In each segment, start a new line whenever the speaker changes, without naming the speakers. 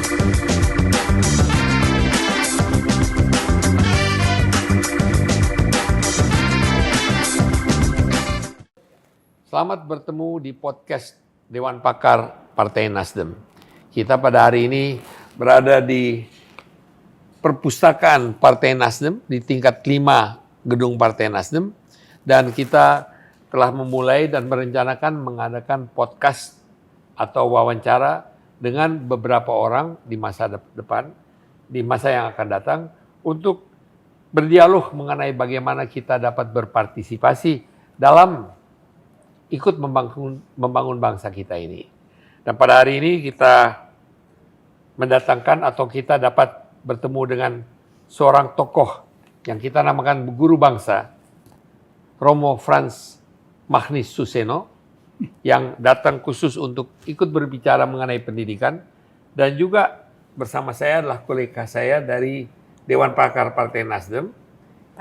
Selamat bertemu di podcast Dewan Pakar Partai Nasdem. Kita pada hari ini berada di perpustakaan Partai Nasdem di tingkat 5 gedung Partai Nasdem, dan kita telah memulai dan merencanakan mengadakan podcast atau wawancara dengan beberapa orang di masa depan, di masa yang akan datang, untuk berdialog mengenai bagaimana kita dapat berpartisipasi dalam ikut membangun bangsa kita ini. Dan pada hari ini kita mendatangkan atau kita dapat bertemu dengan seorang tokoh yang kita namakan guru bangsa, Romo Frans Magnis Suseno, yang datang khusus untuk ikut berbicara mengenai pendidikan, dan juga bersama saya adalah kolega saya dari Dewan Pakar Partai Nasdem,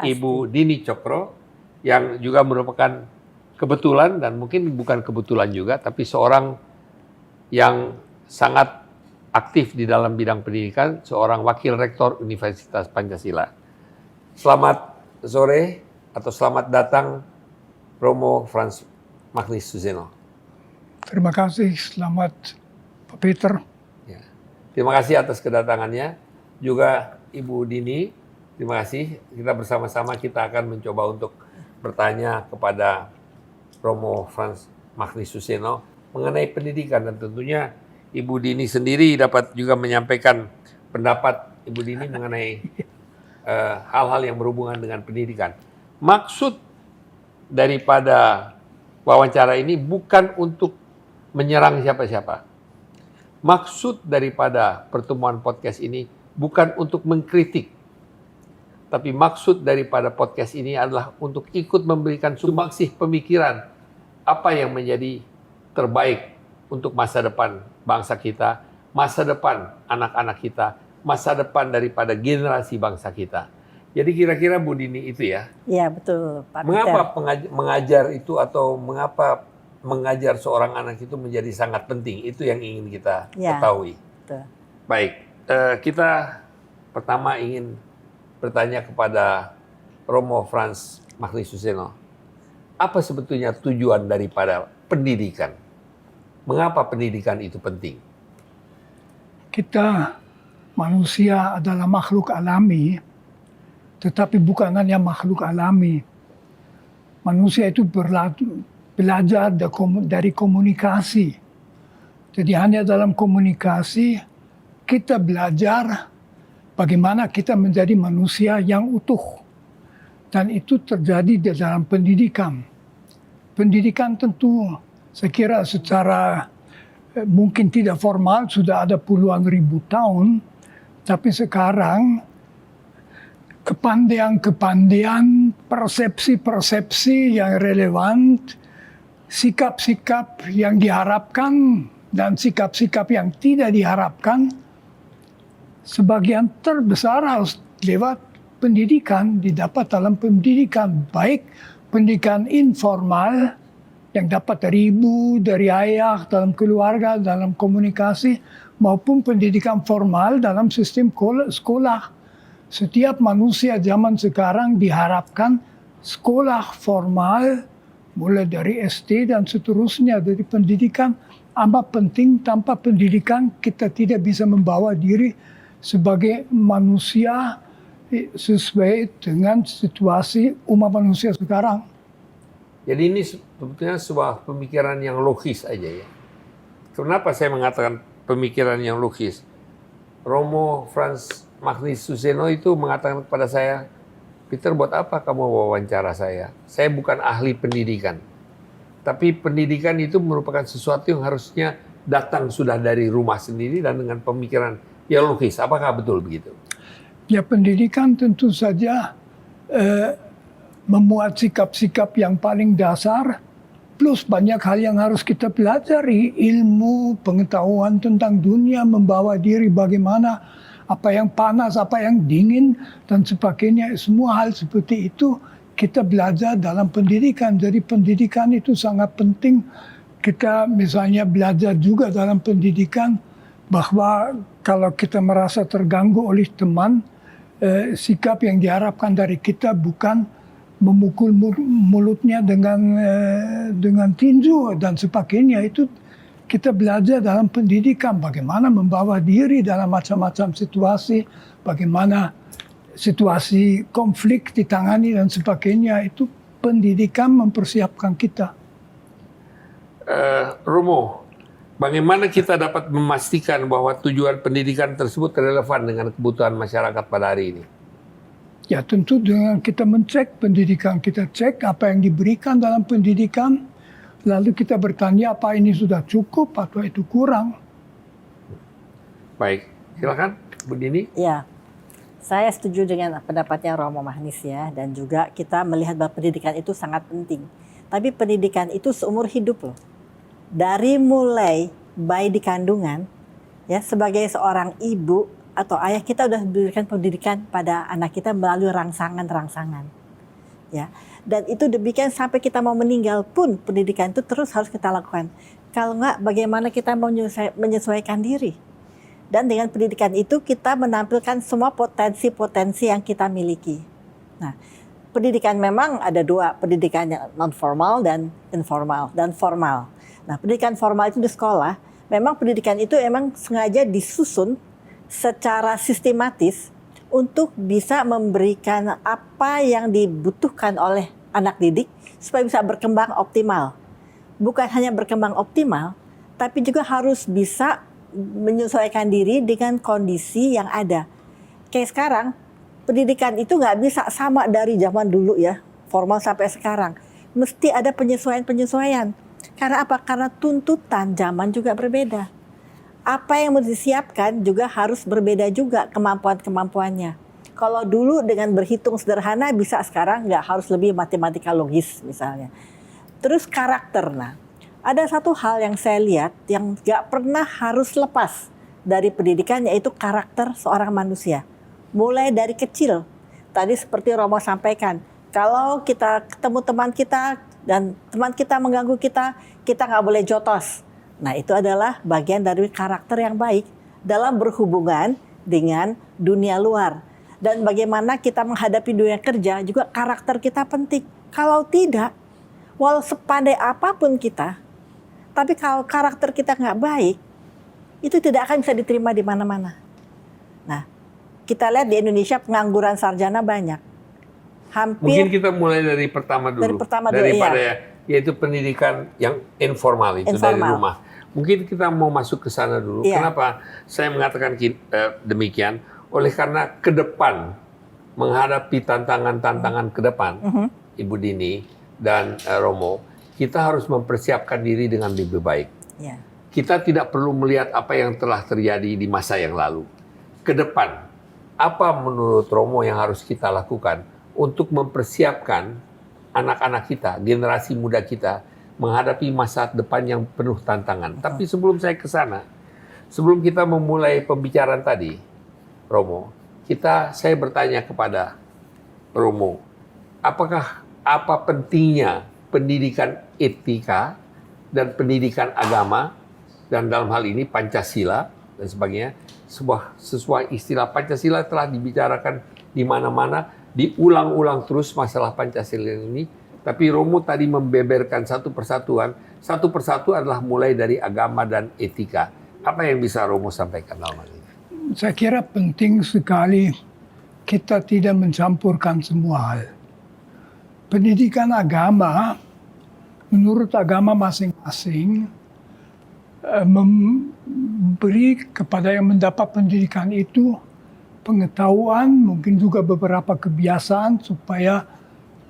Ibu Dini Cokro, yang juga merupakan kebetulan, dan mungkin bukan kebetulan juga, tapi seorang yang sangat aktif di dalam bidang pendidikan, seorang wakil rektor Universitas Pancasila. Selamat sore atau selamat datang Romo Frans Magnis Suseno.
Terima kasih, selamat Pak Peter.
Ya. Terima kasih atas kedatangannya. Juga Ibu Dini, terima kasih. Kita bersama-sama kita akan mencoba untuk bertanya kepada Romo Frans Magnis Suseno mengenai pendidikan, dan tentunya Ibu Dini sendiri dapat juga menyampaikan pendapat Ibu Dini mengenai hal-hal yang berhubungan dengan pendidikan. Maksud daripada wawancara ini bukan untuk menyerang siapa-siapa. Maksud daripada pertemuan podcast ini bukan untuk mengkritik, tapi maksud daripada podcast ini adalah untuk ikut memberikan sumbangsih pemikiran apa yang menjadi terbaik untuk masa depan bangsa kita, masa depan anak-anak kita, masa depan daripada generasi bangsa kita. Jadi kira-kira Bu Dini itu ya?
Iya, betul Pak Peter.
Mengapa mengajar itu, atau mengapa mengajar seorang anak itu menjadi sangat penting? Itu yang ingin kita ketahui.
Betul.
Baik, kita pertama ingin bertanya kepada Romo Frans Magnis Suseno. Apa sebetulnya tujuan daripada pendidikan? Mengapa pendidikan itu penting?
Kita manusia adalah makhluk alami, tetapi bukan hanya makhluk alami. Manusia itu belajar dari komunikasi. Jadi hanya dalam komunikasi kita belajar bagaimana kita menjadi manusia yang utuh. Dan itu terjadi di dalam pendidikan. Pendidikan tentu saya kira secara mungkin tidak formal sudah ada puluhan ribu tahun. Tapi sekarang kepandaian, persepsi-persepsi yang relevan, sikap-sikap yang diharapkan dan sikap-sikap yang tidak diharapkan, sebagian terbesar harus lewat pendidikan, didapat dalam pendidikan, baik pendidikan informal yang dapat dari ibu, dari ayah, dalam keluarga, dalam komunikasi, maupun pendidikan formal dalam sistem sekolah. Setiap manusia zaman sekarang diharapkan sekolah formal, mulai dari SD dan seterusnya. Dari pendidikan amat penting. Tanpa pendidikan kita tidak bisa membawa diri sebagai manusia sesuai dengan situasi umat manusia sekarang.
Jadi ini sebetulnya sebuah pemikiran yang logis aja ya. Kenapa saya mengatakan pemikiran yang logis? Romo Frans Magnis Suseno itu mengatakan kepada saya, Peter, buat apa kamu wawancara saya? Saya bukan ahli pendidikan. Tapi pendidikan itu merupakan sesuatu yang harusnya datang sudah dari rumah sendiri dan dengan pemikiran yang logis. Apakah betul begitu?
Ya, pendidikan tentu saja memuat sikap-sikap yang paling dasar, plus banyak hal yang harus kita pelajari, ilmu, pengetahuan tentang dunia, membawa diri bagaimana, apa yang panas, apa yang dingin, dan sebagainya. Semua hal seperti itu kita belajar dalam pendidikan. Jadi pendidikan itu sangat penting. Kita misalnya belajar juga dalam pendidikan bahwa kalau kita merasa terganggu oleh teman, sikap yang diharapkan dari kita bukan memukul mulutnya dengan tinju dan sebagainya. Itu kita belajar dalam pendidikan bagaimana membawa diri dalam macam-macam situasi, bagaimana situasi konflik ditangani dan sebagainya. Itu pendidikan mempersiapkan kita.
Romo, bagaimana kita dapat memastikan bahwa tujuan pendidikan tersebut relevan dengan kebutuhan masyarakat pada hari ini?
Ya tentu dengan kita mencek pendidikan, kita cek apa yang diberikan dalam pendidikan, lalu kita bertanya apa ini sudah cukup atau itu kurang.
Baik, silakan Bu Dini.
Ya, saya setuju dengan pendapatnya Romo Mahnis ya, dan juga kita melihat bahwa pendidikan itu sangat penting. Tapi pendidikan itu seumur hidup loh. Dari mulai bayi di kandungan, ya sebagai seorang ibu atau ayah kita udah berikan pendidikan pada anak kita melalui rangsangan-rangsangan, ya. Dan itu demikian sampai kita mau meninggal pun pendidikan itu terus harus kita lakukan. Kalau enggak, bagaimana kita mau menyesuaikan diri? Dan dengan pendidikan itu kita menampilkan semua potensi-potensi yang kita miliki. Nah, pendidikan memang ada dua, pendidikan yang non formal dan informal dan formal. Nah, pendidikan formal itu di sekolah, memang pendidikan itu emang sengaja disusun secara sistematis untuk bisa memberikan apa yang dibutuhkan oleh anak didik supaya bisa berkembang optimal. Bukan hanya berkembang optimal, tapi juga harus bisa menyesuaikan diri dengan kondisi yang ada. Kayak sekarang, pendidikan itu nggak bisa sama dari zaman dulu ya, formal sampai sekarang. Mesti ada penyesuaian-penyesuaian. Karena apa? Karena tuntutan zaman juga berbeda. Apa yang mau disiapkan juga harus berbeda juga kemampuan-kemampuannya. Kalau dulu dengan berhitung sederhana bisa, sekarang nggak, harus lebih matematika logis misalnya. Terus karakter. Nah, ada satu hal yang saya lihat yang nggak pernah harus lepas dari pendidikan, yaitu karakter seorang manusia. Mulai dari kecil. Tadi seperti Romo sampaikan, kalau kita ketemu teman kita dan teman kita mengganggu kita, kita nggak boleh jotos. Nah, itu adalah bagian dari karakter yang baik dalam berhubungan dengan dunia luar. Dan bagaimana kita menghadapi dunia kerja juga karakter kita penting. Kalau tidak, walau sepandai apapun kita, tapi kalau karakter kita nggak baik, itu tidak akan bisa diterima di mana-mana. Nah, kita lihat di Indonesia pengangguran sarjana banyak.
Mungkin kita mulai dari pertama dulu. Daripada yaitu pendidikan yang informal itu dari rumah. Mungkin kita mau masuk ke sana dulu. Iya. Kenapa saya mengatakan demikian? Oleh karena ke depan, menghadapi tantangan-tantangan ke depan, Ibu Dini dan Romo, kita harus mempersiapkan diri dengan lebih baik. Yeah. Kita tidak perlu melihat apa yang telah terjadi di masa yang lalu. Ke depan, apa menurut Romo yang harus kita lakukan untuk mempersiapkan anak-anak kita, generasi muda kita, menghadapi masa depan yang penuh tantangan. Tapi sebelum saya ke sana, sebelum kita memulai pembicaraan tadi, Romo, saya bertanya kepada Romo, apa pentingnya pendidikan etika dan pendidikan agama, dan dalam hal ini Pancasila dan sebagainya. Sesuai istilah Pancasila telah dibicarakan di mana-mana, diulang-ulang terus masalah Pancasila ini. Tapi Romo tadi membeberkan satu persatu adalah mulai dari agama dan etika. Apa yang bisa Romo sampaikan dalam hal ini?
Saya kira penting sekali kita tidak mencampurkan semua hal. Pendidikan agama, menurut agama masing-masing, memberi kepada yang mendapat pendidikan itu pengetahuan, mungkin juga beberapa kebiasaan supaya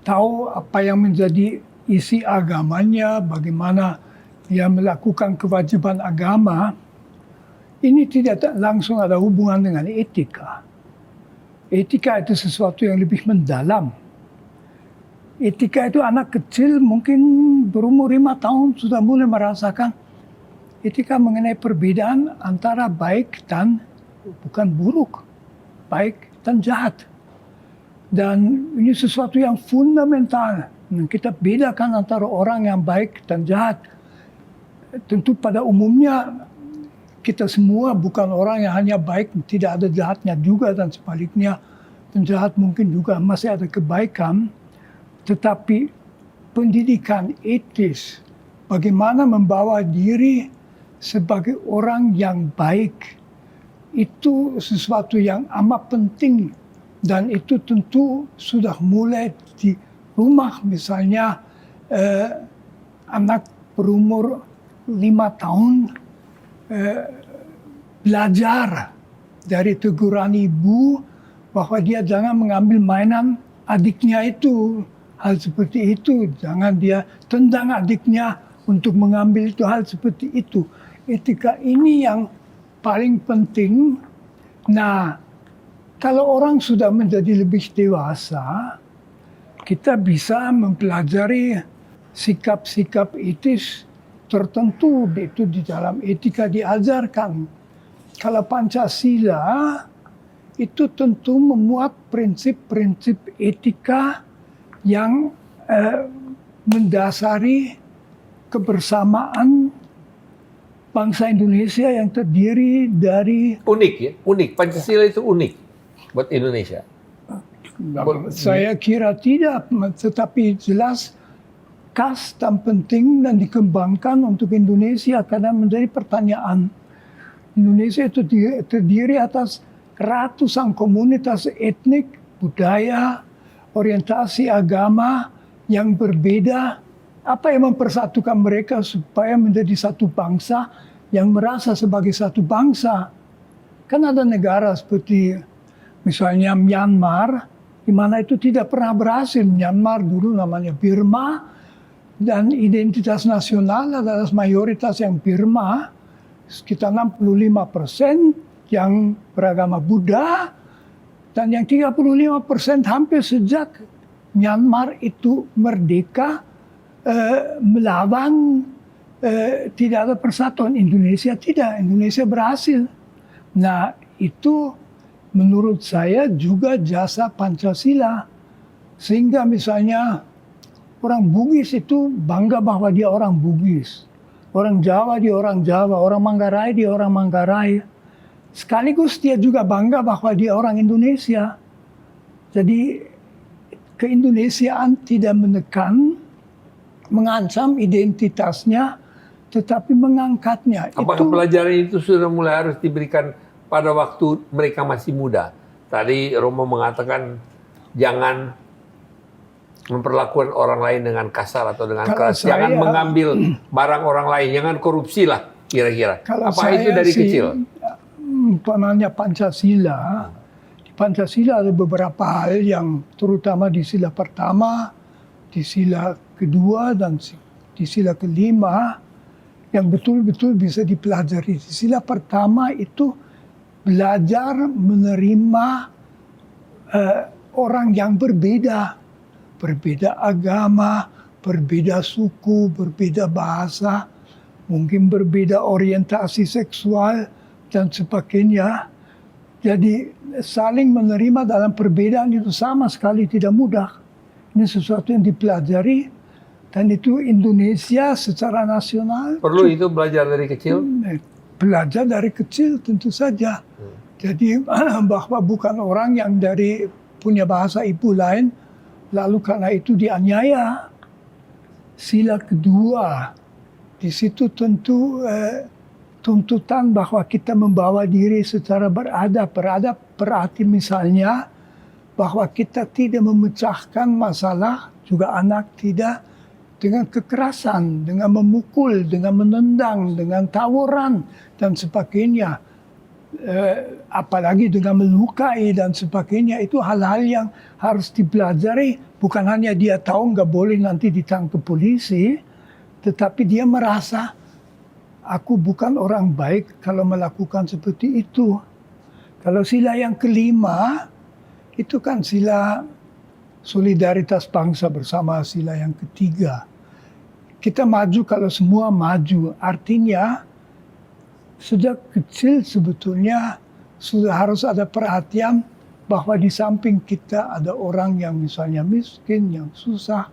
tahu apa yang menjadi isi agamanya, bagaimana dia melakukan kewajiban agama. Ini tidak langsung ada hubungan dengan etika. Etika itu sesuatu yang lebih mendalam. Etika itu anak kecil mungkin berumur 5 tahun sudah mulai merasakan etika mengenai perbedaan antara baik dan bukan buruk, baik dan jahat. Dan ini sesuatu yang fundamental. Kita bedakan antara orang yang baik dan jahat. Tentu pada umumnya kita semua bukan orang yang hanya baik, tidak ada jahatnya juga, dan sebaliknya penjahat mungkin juga masih ada kebaikan. Tetapi pendidikan etis, bagaimana membawa diri sebagai orang yang baik, itu sesuatu yang amat penting. Dan itu tentu sudah mulai di rumah, misalnya anak berumur 5 tahun belajar dari teguran ibu bahwa dia jangan mengambil mainan adiknya itu. Hal seperti itu, jangan dia tendang adiknya untuk mengambil itu, hal seperti itu. Etika ini yang paling penting. Nah, kalau orang sudah menjadi lebih dewasa, kita bisa mempelajari sikap-sikap etis tertentu, itu di dalam etika diajarkan. Kalau Pancasila itu tentu memuat prinsip-prinsip etika yang mendasari kebersamaan bangsa Indonesia yang terdiri dari...
Unik ya, unik. Pancasila itu unik buat Indonesia.
Saya kira tidak, tetapi jelas khas dan penting dan dikembangkan untuk Indonesia, karena menjadi pertanyaan. Indonesia itu terdiri atas ratusan komunitas etnik, budaya, orientasi agama yang berbeda. Apa yang mempersatukan mereka supaya menjadi satu bangsa yang merasa sebagai satu bangsa? Kan ada negara seperti misalnya Myanmar, di mana itu tidak pernah berhasil. Myanmar dulu namanya Burma, dan identitas nasional adalah mayoritas yang Burma, sekitar 65% yang beragama Buddha, dan yang 35% hampir sejak Myanmar itu merdeka melawan tidak ada persatuan. Indonesia tidak, Indonesia berhasil. Nah, itu menurut saya juga jasa Pancasila. Sehingga misalnya orang Bugis itu bangga bahwa dia orang Bugis. Orang Jawa dia orang Jawa, orang Manggarai dia orang Manggarai. Sekaligus dia juga bangga bahwa dia orang Indonesia. Jadi keindonesiaan tidak menekan, mengancam identitasnya, tetapi mengangkatnya.
Apakah pelajaran itu sudah mulai harus diberikan pada waktu mereka masih muda? Tadi Romo mengatakan jangan memperlakukan orang lain dengan kasar atau dengan keras. Jangan mengambil barang orang lain, jangan korupsi lah kira-kira. Apa itu dari kecil?
Umpamanya Pancasila, di Pancasila ada beberapa hal yang terutama di sila pertama, di sila kedua, dan di sila kelima yang betul-betul bisa dipelajari. Di sila pertama itu belajar menerima orang yang berbeda. Berbeda agama, berbeda suku, berbeda bahasa, mungkin berbeda orientasi seksual, dan sebagainya. Jadi saling menerima dalam perbedaan itu sama sekali tidak mudah. Ini sesuatu yang dipelajari, dan itu Indonesia secara nasional.
Perlu itu belajar dari kecil?
Belajar dari kecil tentu saja. Jadi bahwa bukan orang yang dari punya bahasa ibu lain, lalu karena itu dianiaya. Sila kedua, di situ tentu tuntutan bahwa kita membawa diri secara beradab. Beradab berarti misalnya bahwa kita tidak memecahkan masalah, juga anak tidak, dengan kekerasan, dengan memukul, dengan menendang, dengan tawuran, dan sebagainya. Apalagi dengan melukai dan sebagainya. Itu hal-hal yang harus dipelajari. Bukan hanya dia tahu nggak boleh nanti ditangkap polisi, tetapi dia merasa aku bukan orang baik kalau melakukan seperti itu. Kalau sila yang kelima itu kan sila solidaritas bangsa bersama, sila yang ketiga. Kita maju kalau semua maju, artinya sejak kecil sebetulnya sudah harus ada perhatian bahwa di samping kita ada orang yang misalnya miskin, yang susah,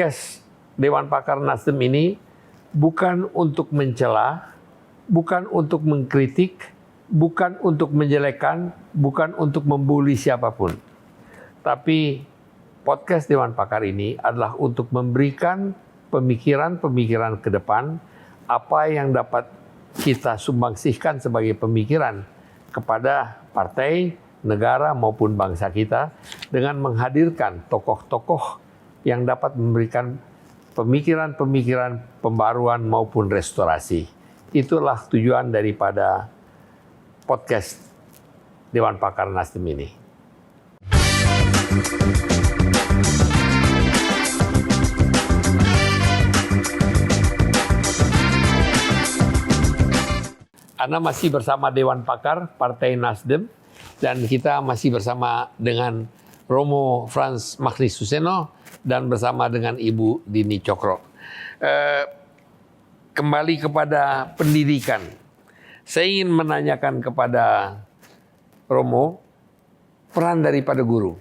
podcast Dewan Pakar Nasdem ini bukan untuk mencela, bukan untuk mengkritik, bukan untuk menjelekkan, bukan untuk membuli siapapun. Tapi podcast Dewan Pakar ini adalah untuk memberikan pemikiran-pemikiran ke depan, apa yang dapat kita sumbangsihkan sebagai pemikiran kepada partai, negara maupun bangsa kita dengan menghadirkan tokoh-tokoh yang dapat memberikan pemikiran-pemikiran pembaruan maupun restorasi. Itulah tujuan daripada podcast Dewan Pakar Nasdem ini. Anda masih bersama Dewan Pakar Partai Nasdem dan kita masih bersama dengan Romo Frans Magnis Suseno dan bersama dengan Ibu Dini Cokro. Kembali kepada pendidikan. Saya ingin menanyakan kepada Romo peran daripada guru.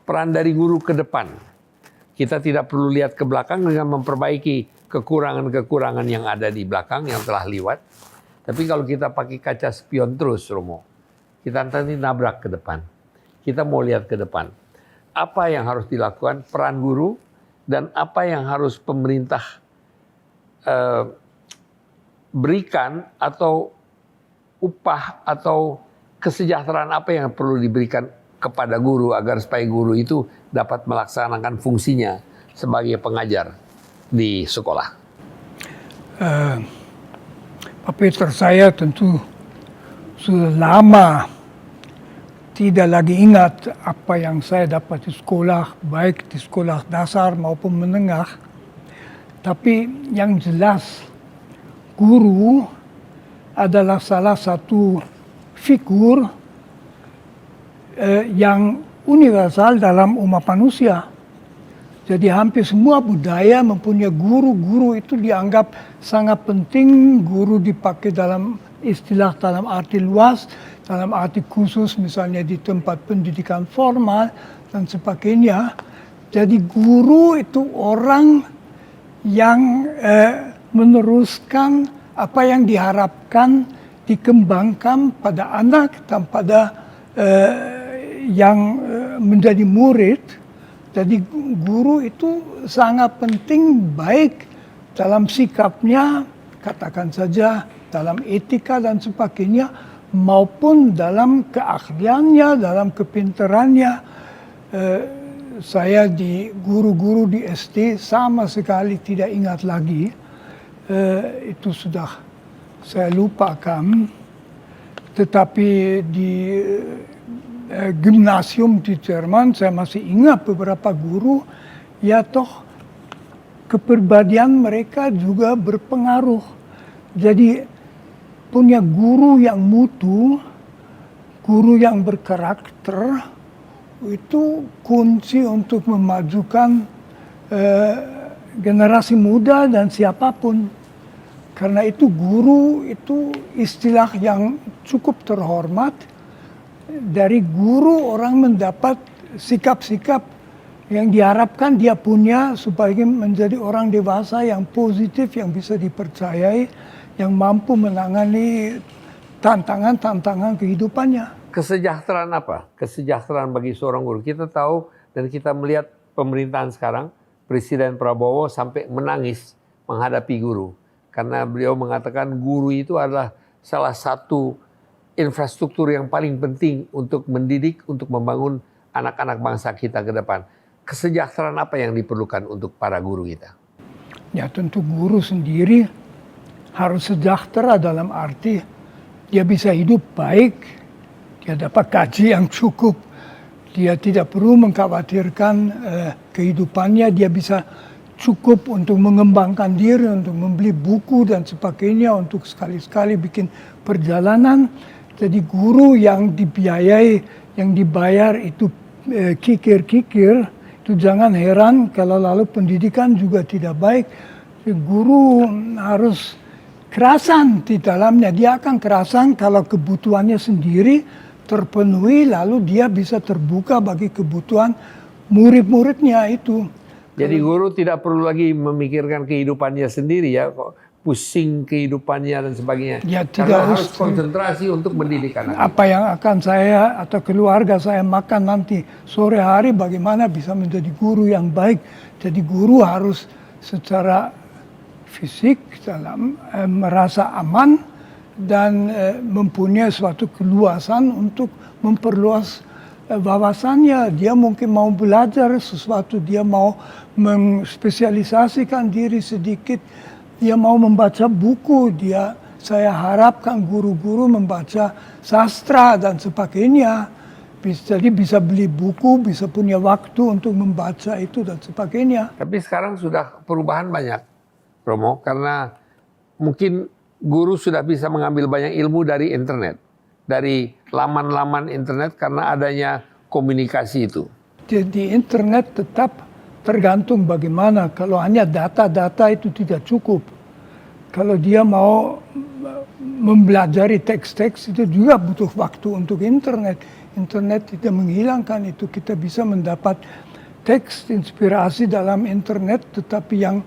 Peran dari guru ke depan. Kita tidak perlu lihat ke belakang dengan memperbaiki kekurangan-kekurangan yang ada di belakang yang telah liwat. Tapi kalau kita pakai kaca spion terus, Romo, kita nanti nabrak ke depan. Kita mau lihat ke depan. Apa yang harus dilakukan peran guru dan apa yang harus pemerintah berikan atau upah atau kesejahteraan apa yang perlu diberikan kepada guru agar supaya guru itu dapat melaksanakan fungsinya sebagai pengajar di sekolah.
Pak Peter, saya tentu sudah lama tidak lagi ingat apa yang saya dapat di sekolah, baik di sekolah dasar maupun menengah. Tapi yang jelas, guru adalah salah satu figur yang universal dalam umat manusia. Jadi hampir semua budaya mempunyai guru-guru itu dianggap sangat penting. Guru dipakai dalam istilah dalam arti luas, dalam arti khusus misalnya di tempat pendidikan formal dan sebagainya. Jadi guru itu orang yang meneruskan apa yang diharapkan dikembangkan pada anak dan pada yang menjadi murid. Jadi guru itu sangat penting baik dalam sikapnya, katakan saja dalam etika dan sebagainya, maupun dalam keahliannya, dalam kepintarannya. Saya di guru-guru di SD sama sekali tidak ingat lagi. Itu sudah saya lupakan. Tetapi di gimnasium di Jerman, saya masih ingat beberapa guru, ya toh kepribadian mereka juga berpengaruh. Jadi punya guru yang mutu, guru yang berkarakter, itu kunci untuk memajukan generasi muda dan siapapun. Karena itu guru itu istilah yang cukup terhormat. Dari guru orang mendapat sikap-sikap yang diharapkan dia punya supaya menjadi orang dewasa yang positif, yang bisa dipercayai, yang mampu menangani tantangan-tantangan kehidupannya.
Kesejahteraan apa? Kesejahteraan bagi seorang guru. Kita tahu dan kita melihat pemerintahan sekarang, Presiden Prabowo sampai menangis menghadapi guru. Karena beliau mengatakan guru itu adalah salah satu infrastruktur yang paling penting untuk mendidik, untuk membangun anak-anak bangsa kita ke depan. Kesejahteraan apa yang diperlukan untuk para guru kita?
Ya tentu guru sendiri harus sejahtera dalam arti dia bisa hidup baik, dia dapat gaji yang cukup, dia tidak perlu mengkhawatirkan kehidupannya, dia bisa cukup untuk mengembangkan diri, untuk membeli buku dan sebagainya, untuk sekali-sekali bikin perjalanan. Jadi guru yang dibiayai, yang dibayar itu kikir-kikir, itu jangan heran kalau lalu pendidikan juga tidak baik. Guru harus kerasan di dalamnya. Dia akan kerasan kalau kebutuhannya sendiri terpenuhi, lalu dia bisa terbuka bagi kebutuhan murid-muridnya itu.
Jadi guru tidak perlu lagi memikirkan kehidupannya sendiri ya, kok pusing kehidupannya dan sebagainya.
Ya,
Karena
tidak
harus konsentrasi untuk mendidik anak.
apa yang akan saya atau keluarga saya makan nanti sore hari, bagaimana bisa menjadi guru yang baik. Jadi guru harus secara fisik dalam merasa aman dan mempunyai suatu keluasan untuk memperluas wawasannya. Dia mungkin mau belajar sesuatu, dia mau menspesialisasikan diri sedikit, dia mau membaca buku, saya harapkan guru-guru membaca sastra dan sebagainya. Jadi bisa beli buku, bisa punya waktu untuk membaca itu dan sebagainya.
Tapi sekarang sudah perubahan banyak, Romo, karena mungkin guru sudah bisa mengambil banyak ilmu dari internet, dari laman-laman internet karena adanya komunikasi itu.
Jadi internet tetap tergantung bagaimana. Kalau hanya data-data itu tidak cukup. Kalau dia mau mempelajari teks-teks itu juga butuh waktu untuk internet. Internet tidak menghilangkan itu. Kita bisa mendapat teks inspirasi dalam internet, tetapi yang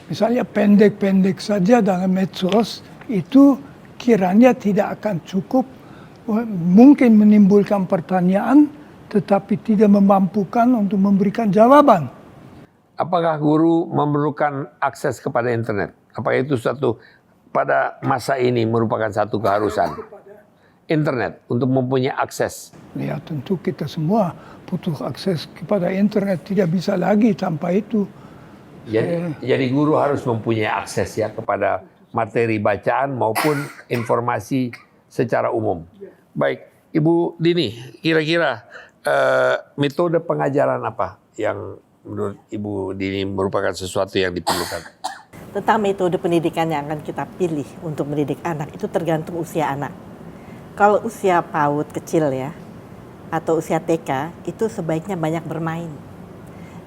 misalnya pendek-pendek saja dalam medsos itu kiranya tidak akan cukup. Mungkin menimbulkan pertanyaan, tetapi tidak memampukan untuk memberikan jawaban.
Apakah guru memerlukan akses kepada internet? Apakah itu pada masa ini merupakan satu keharusan? Internet untuk mempunyai akses.
Ya tentu kita semua butuh akses kepada internet, tidak bisa lagi tanpa itu.
Jadi guru harus mempunyai akses ya kepada materi bacaan maupun informasi secara umum. Baik, Ibu Dini, kira-kira metode pengajaran apa yang menurut Ibu Dini merupakan sesuatu yang diperlukan?
Tentang metode pendidikan yang akan kita pilih untuk mendidik anak itu tergantung usia anak. Kalau usia PAUD kecil ya, atau usia TK, itu sebaiknya banyak bermain.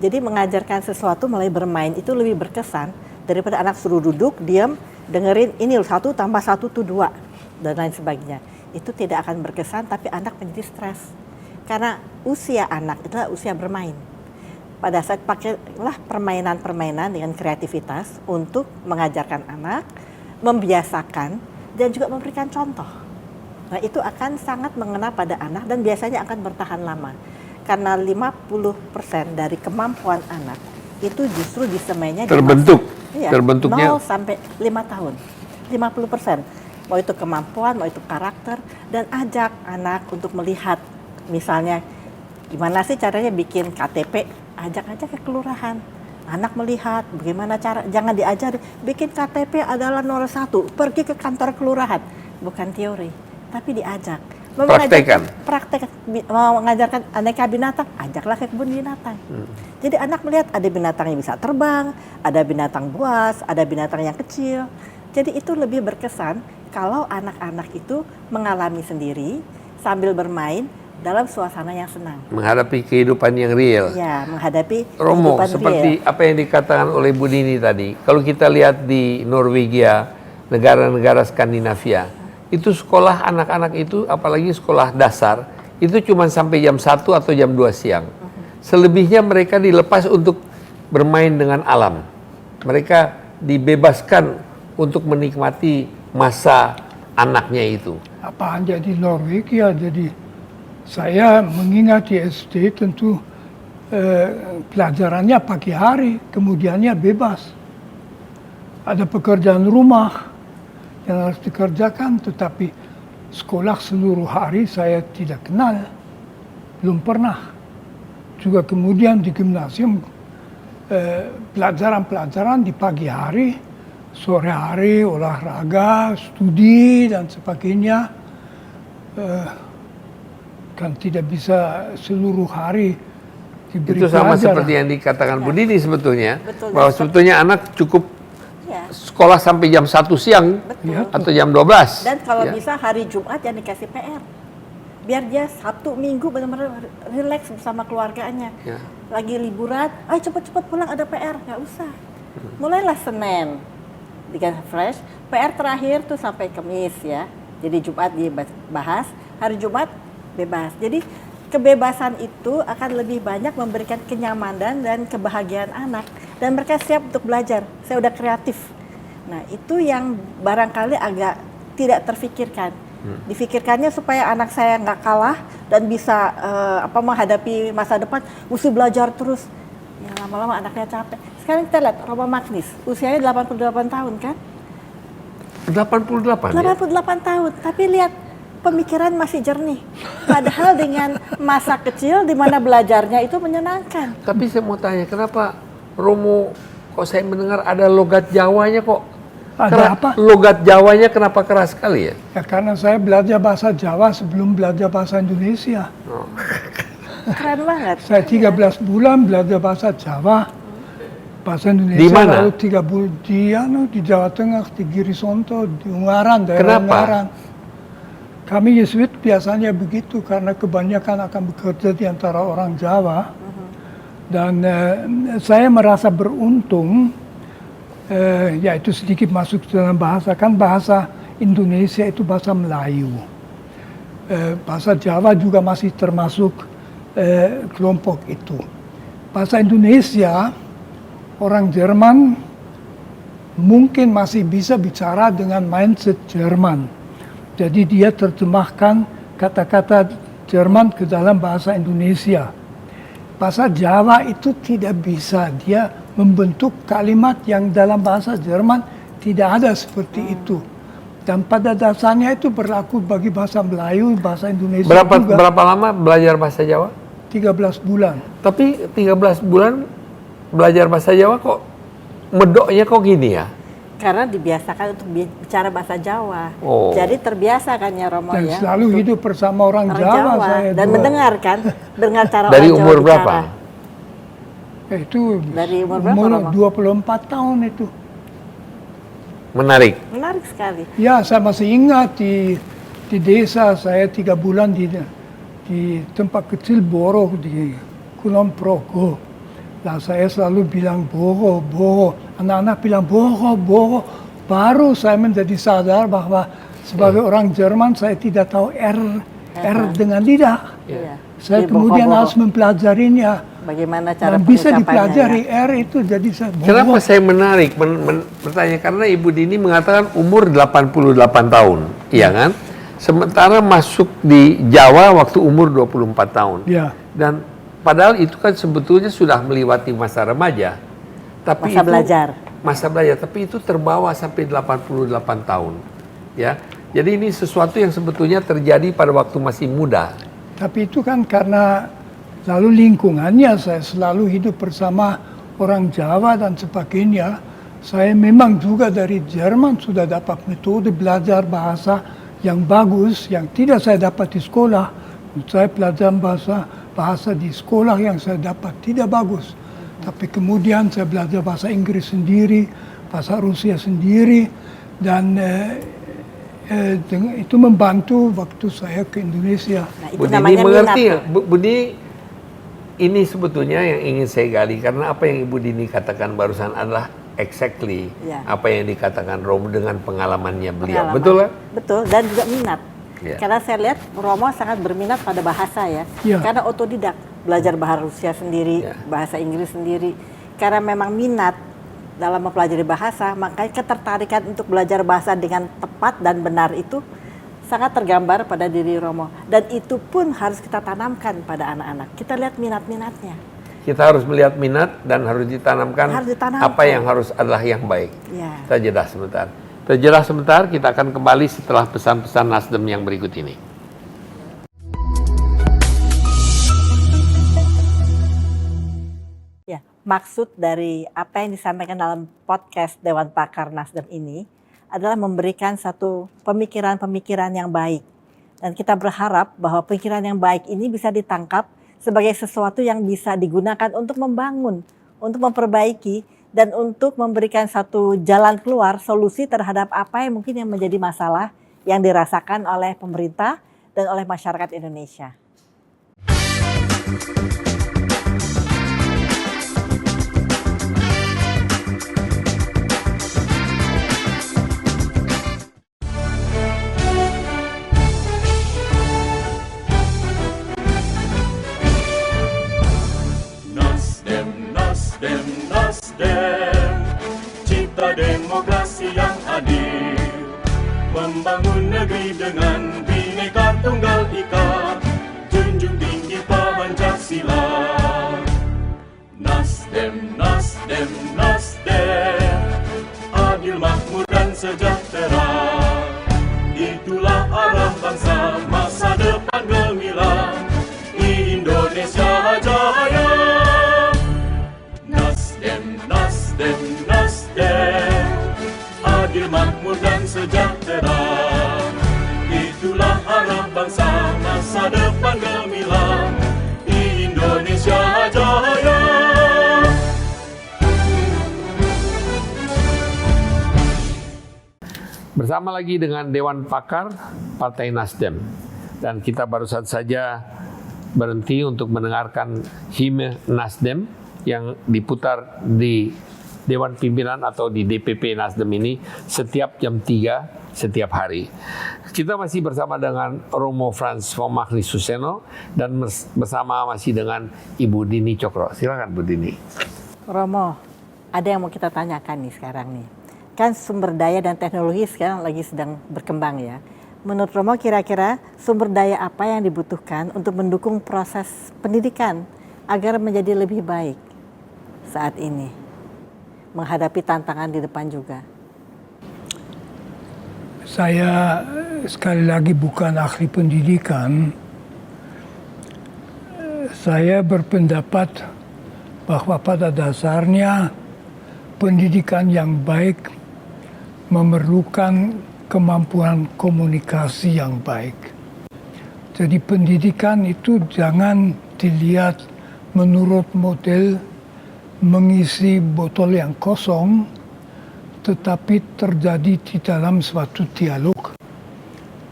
Jadi mengajarkan sesuatu mulai bermain itu lebih berkesan daripada anak suruh duduk, diam, dengerin ini 1 tambah 1 itu 2 dan lain sebagainya. Itu tidak akan berkesan, tapi anak menjadi stres. Karena usia anak itulah usia bermain. Pada saat pakailah permainan-permainan dengan kreativitas untuk mengajarkan anak, membiasakan, dan juga memberikan contoh. Nah itu akan sangat mengena pada anak dan biasanya akan bertahan lama. Karena 50% dari kemampuan anak itu justru disemainya
terbentuk.
Terbentuknya 0 sampai 5 tahun. 50%. Mau itu kemampuan, mau itu karakter, dan ajak anak untuk melihat. Misalnya, gimana sih caranya bikin KTP? Ajak aja ke kelurahan. Anak melihat bagaimana cara, jangan diajar, bikin KTP adalah nomor 1, pergi ke kantor kelurahan. Bukan teori, tapi diajak. Praktek, mau mengajarkan aneka binatang, ajaklah ke kebun binatang. Jadi anak melihat ada binatang yang bisa terbang, ada binatang buas, ada binatang yang kecil. Jadi itu lebih berkesan kalau anak-anak itu mengalami sendiri sambil bermain dalam suasana yang senang.
Menghadapi kehidupan yang real.
Ya, menghadapi
Romo,
kehidupan
seperti
real.
apa yang dikatakan oleh Bu Dini tadi. Kalau kita lihat di Norwegia, negara-negara Skandinavia, itu sekolah anak-anak itu, apalagi sekolah dasar, itu cuma sampai jam 1 atau jam 2 siang. Selebihnya mereka dilepas untuk bermain dengan alam. Mereka dibebaskan untuk menikmati masa anaknya itu.
Apaan jadi Norwegia, jadi saya mengingat di SD tentu pelajarannya pagi hari, kemudiannya bebas. Ada pekerjaan rumah yang harus dikerjakan, tetapi sekolah seluruh hari saya tidak kenal, belum pernah. Juga kemudian di gimnasium pelajaran-pelajaran di pagi hari, sore hari olahraga, studi dan sebagainya. Kan tidak bisa seluruh hari diberi
Itu sama
pelajaran.
seperti yang dikatakan Bu Dini sebetulnya,
Betul,
bahwa sebetulnya anak cukup sekolah sampai jam 1 siang atau jam 12.
Dan kalau bisa hari Jumat yang dikasih PR. Biar dia Sabtu Minggu benar-benar rileks bersama keluarganya. Lagi liburan, ayo cepet-cepet pulang ada PR, nggak usah. Mulailah Senin dikasih fresh, PR terakhir tuh sampai Kamis ya. Jadi Jumat dibahas, hari Jumat bebas. Jadi kebebasan itu akan lebih banyak memberikan kenyamanan dan kebahagiaan anak. Dan mereka siap untuk belajar. Saya udah kreatif. Nah, itu yang barangkali agak tidak terfikirkan. Difikirkannya supaya anak saya nggak kalah dan bisa menghadapi masa depan, mesti belajar terus. Ya lama-lama anaknya capek. Sekarang kita lihat Romo Magnis, usianya 88 tahun kan?
88 ya?
88 tahun, tapi lihat pemikiran masih jernih. Padahal dengan masa kecil di mana belajarnya itu menyenangkan.
Tapi saya mau tanya, kenapa Romo, kok saya mendengar ada logat Jawanya kok?
Ada apa?
Logat Jawanya kenapa keras sekali ya?
Ya karena saya belajar bahasa Jawa sebelum belajar bahasa Indonesia.
Oh.
Keren banget.
Saya 13 bulan belajar bahasa Jawa, bahasa Indonesia.
Di mana?
Lalu 3 bulan di Jawa Tengah, di Girisonto, di Ungaran, daerah
Kenapa?
Ungaran. Kami Yesuit biasanya begitu karena kebanyakan akan bekerja di antara orang Jawa. Dan saya merasa beruntung, yaitu sedikit masuk dalam bahasa. Kan bahasa Indonesia itu bahasa Melayu. Bahasa Jawa juga masih termasuk kelompok itu. Bahasa Indonesia, orang Jerman mungkin masih bisa bicara dengan mindset Jerman. Jadi dia terjemahkan kata-kata Jerman ke dalam bahasa Indonesia. Bahasa Jawa itu tidak bisa, dia membentuk kalimat yang dalam bahasa Jerman tidak ada seperti itu. Dan pada dasarnya itu berlaku bagi bahasa Melayu, bahasa Indonesia juga.
Berapa lama belajar bahasa Jawa?
13 bulan.
Tapi 13 bulan belajar bahasa Jawa kok medoknya kok gini ya?
Karena dibiasakan untuk bicara bahasa Jawa.
Oh.
Jadi terbiasa kan ya Romo
Dan
ya.
selalu
untuk
hidup bersama orang Jawa saya.
dan mendengar kan, dengar cara
Dari
orang Jawa
umur
bicara.
berapa?
Itu
Dari umur berapa, Romo?
24 tahun itu.
Menarik.
Menarik sekali.
Ya, saya masih ingat di desa saya 3 bulan di tempat kecil Boro di Kulon Progo. Nah, saya selalu bilang Boro, Boro. Anak-anak bilang Boro. Baru saya menjadi sadar bahwa sebagai orang Jerman saya tidak tahu R dengan lidah.
Iya.
Saya
Jadi
kemudian
boho-boho.
harus mempelajarinya.
Bagaimana cara
Dan bisa
pengucapannya
dipelajari
ya?
R itu jadi saya
Kenapa saya menarik bertanya? Karena Ibu Dini mengatakan umur 88 tahun, iya kan? Sementara masuk di Jawa waktu umur 24 tahun.
Ya.
Dan padahal itu kan sebetulnya sudah melewati masa remaja. Tapi
Masa belajar.
Masa belajar, tapi itu terbawa sampai 88 tahun. Ya. Jadi ini sesuatu yang sebetulnya terjadi pada waktu masih muda.
Tapi itu kan karena lalu lingkungannya saya selalu hidup bersama orang Jawa dan sebagainya. Saya memang juga dari Jerman sudah dapat metode belajar bahasa yang bagus, yang tidak saya dapat di sekolah. Saya belajar bahasa di sekolah yang saya dapat tidak bagus. Tapi kemudian saya belajar bahasa Inggris sendiri, bahasa Rusia sendiri, dan itu membantu waktu saya ke Indonesia.
Nah, itu
Bu Dini
namanya
mengerti
minat.
nggak? Bu Dini, ini sebetulnya yang ingin saya gali, karena apa yang Ibu Dini katakan barusan adalah exactly
Ya.
apa yang dikatakan Romo dengan pengalamannya beliau.
Pengalaman.
Betul lah?
Betul, dan juga minat.
Ya.
Karena saya lihat Romo sangat berminat pada bahasa ya.
Ya.
Karena otodidak, belajar bahasa Rusia sendiri,
Ya.
bahasa Inggris sendiri. Karena memang minat dalam mempelajari bahasa, makanya ketertarikan untuk belajar bahasa dengan tepat dan benar itu sangat tergambar pada diri Romo. Dan itu pun harus kita tanamkan pada anak-anak. Kita lihat minat-minatnya.
Kita harus melihat minat dan harus ditanamkan,
Harus ditanamkan.
apa yang harus adalah yang baik.
Ya.
Kita jeda sebentar. Kita jeda sebentar, kita akan kembali setelah pesan-pesan Nasdem yang berikut ini.
Ya, maksud dari apa yang disampaikan dalam podcast Dewan Pakar Nasdem ini adalah memberikan satu pemikiran-pemikiran yang baik. Dan kita berharap bahwa pemikiran yang baik ini bisa ditangkap sebagai sesuatu yang bisa digunakan untuk membangun, untuk memperbaiki, dan untuk memberikan satu jalan keluar, solusi terhadap apa yang mungkin yang menjadi masalah yang dirasakan oleh pemerintah dan oleh masyarakat Indonesia.
Nasdem, cipta demokrasi yang adil, membangun negeri dengan Bhinneka Tunggal Ika, junjung tinggi Pancasila. Nasdem, Nasdem, Nasdem, adil, makmur dan sejahtera, itulah arah bangsa masa depan gemilang di Indonesia Jaya. Nasdem, Nasdem, Nasdem, adil, makmur dan sejahtera, itulah arah bangsa masa depan gemilang di Indonesia Jaya.
Bersama lagi dengan Dewan Pakar Partai Nasdem, dan kita baru saja berhenti untuk mendengarkan himne Nasdem yang diputar di Dewan Pimpinan atau di DPP Nasdem ini setiap jam 3 setiap hari. Kita masih bersama dengan Romo Frans Magni Suseno dan bersama masih dengan Ibu Dini Cokro. Silakan Bu Dini.
Romo, ada yang mau kita tanyakan nih sekarang nih. Kan sumber daya dan teknologi sekarang lagi sedang berkembang ya. Menurut Romo kira-kira sumber daya apa yang dibutuhkan untuk mendukung proses pendidikan agar menjadi lebih baik saat ini? Menghadapi tantangan di depan juga.
Saya sekali lagi bukan ahli pendidikan. Saya berpendapat bahwa pada dasarnya pendidikan yang baik memerlukan kemampuan komunikasi yang baik. Jadi pendidikan itu jangan dilihat menurut model mengisi botol yang kosong, tetapi terjadi di dalam suatu dialog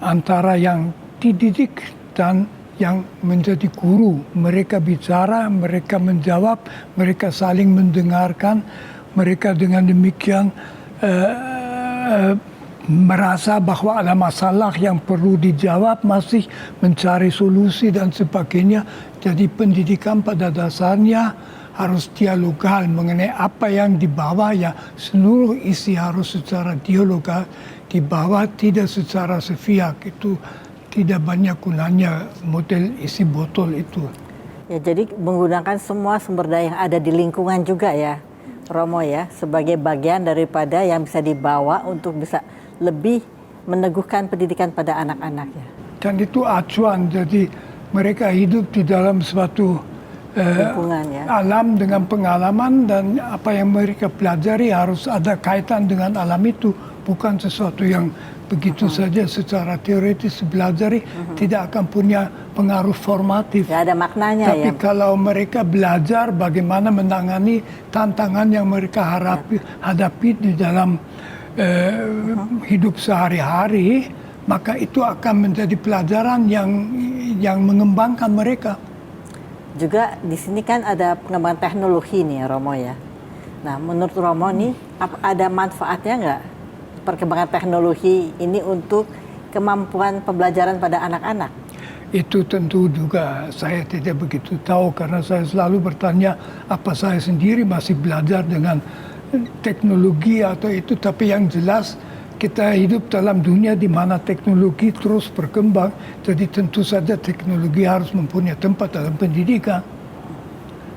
antara yang dididik dan yang menjadi guru. Mereka bicara, mereka menjawab, mereka saling mendengarkan, mereka dengan demikian merasa bahwa ada masalah yang perlu dijawab, masih mencari solusi dan sebagainya. Jadi pendidikan pada dasarnya harus dialogal mengenai apa yang dibawa, ya seluruh isi harus secara dialogal dibawa, tidak secara sepihak. Itu tidak banyak gunanya model isi botol itu.
Ya, jadi menggunakan semua sumber daya yang ada di lingkungan juga ya, Romo ya, sebagai bagian daripada yang bisa dibawa untuk bisa lebih meneguhkan pendidikan pada anak-anak ya. Dan
itu acuan, jadi mereka hidup di dalam suatu
lingkungan ya.
Alam dengan pengalaman, dan apa yang mereka pelajari harus ada kaitan dengan alam itu, bukan sesuatu yang begitu saja secara teoritis belajar, tidak akan punya pengaruh formatif.
Ya, ada maknanya.
Tapi kalau mereka belajar bagaimana menangani tantangan yang mereka hadapi di dalam hidup sehari-hari, maka itu akan menjadi pelajaran yang mengembangkan mereka.
Juga di sini kan ada pengembangan teknologi nih Romo ya. Nah, menurut Romo nih ada manfaatnya nggak perkembangan teknologi ini untuk kemampuan pembelajaran pada anak-anak?
Itu tentu juga saya tidak begitu tahu, karena saya selalu bertanya apa saya sendiri masih belajar dengan teknologi atau itu. Tapi yang jelas kita hidup dalam dunia di mana teknologi terus berkembang, jadi tentu saja teknologi harus mempunyai tempat dalam pendidikan.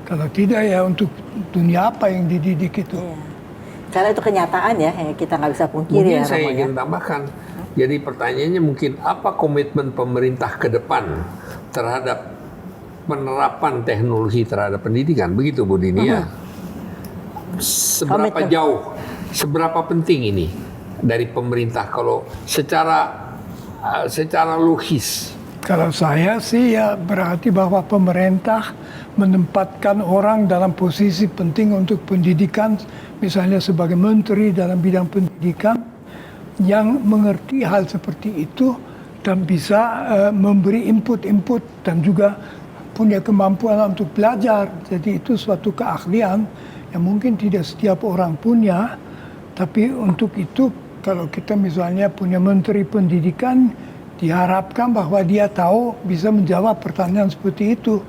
Kalau tidak, ya untuk dunia apa yang dididik itu?
Iya. Karena itu kenyataan ya, yang kita nggak bisa pungkiri.
Mungkin
ya,
saya
Romo,
ingin
ya.
tambahkan. Jadi pertanyaannya mungkin apa komitmen pemerintah ke depan terhadap penerapan teknologi terhadap pendidikan? Begitu Bu Dini ya. Seberapa jauh, seberapa penting ini dari pemerintah kalau secara logis?
Kalau saya sih ya berarti bahwa pemerintah menempatkan orang dalam posisi penting untuk pendidikan, misalnya sebagai menteri dalam bidang pendidikan, yang mengerti hal seperti itu dan bisa memberi input-input dan juga punya kemampuan untuk belajar. Jadi itu suatu keahlian yang mungkin tidak setiap orang punya, tapi untuk itu kalau kita misalnya punya menteri pendidikan, diharapkan bahwa dia tahu bisa menjawab pertanyaan seperti itu.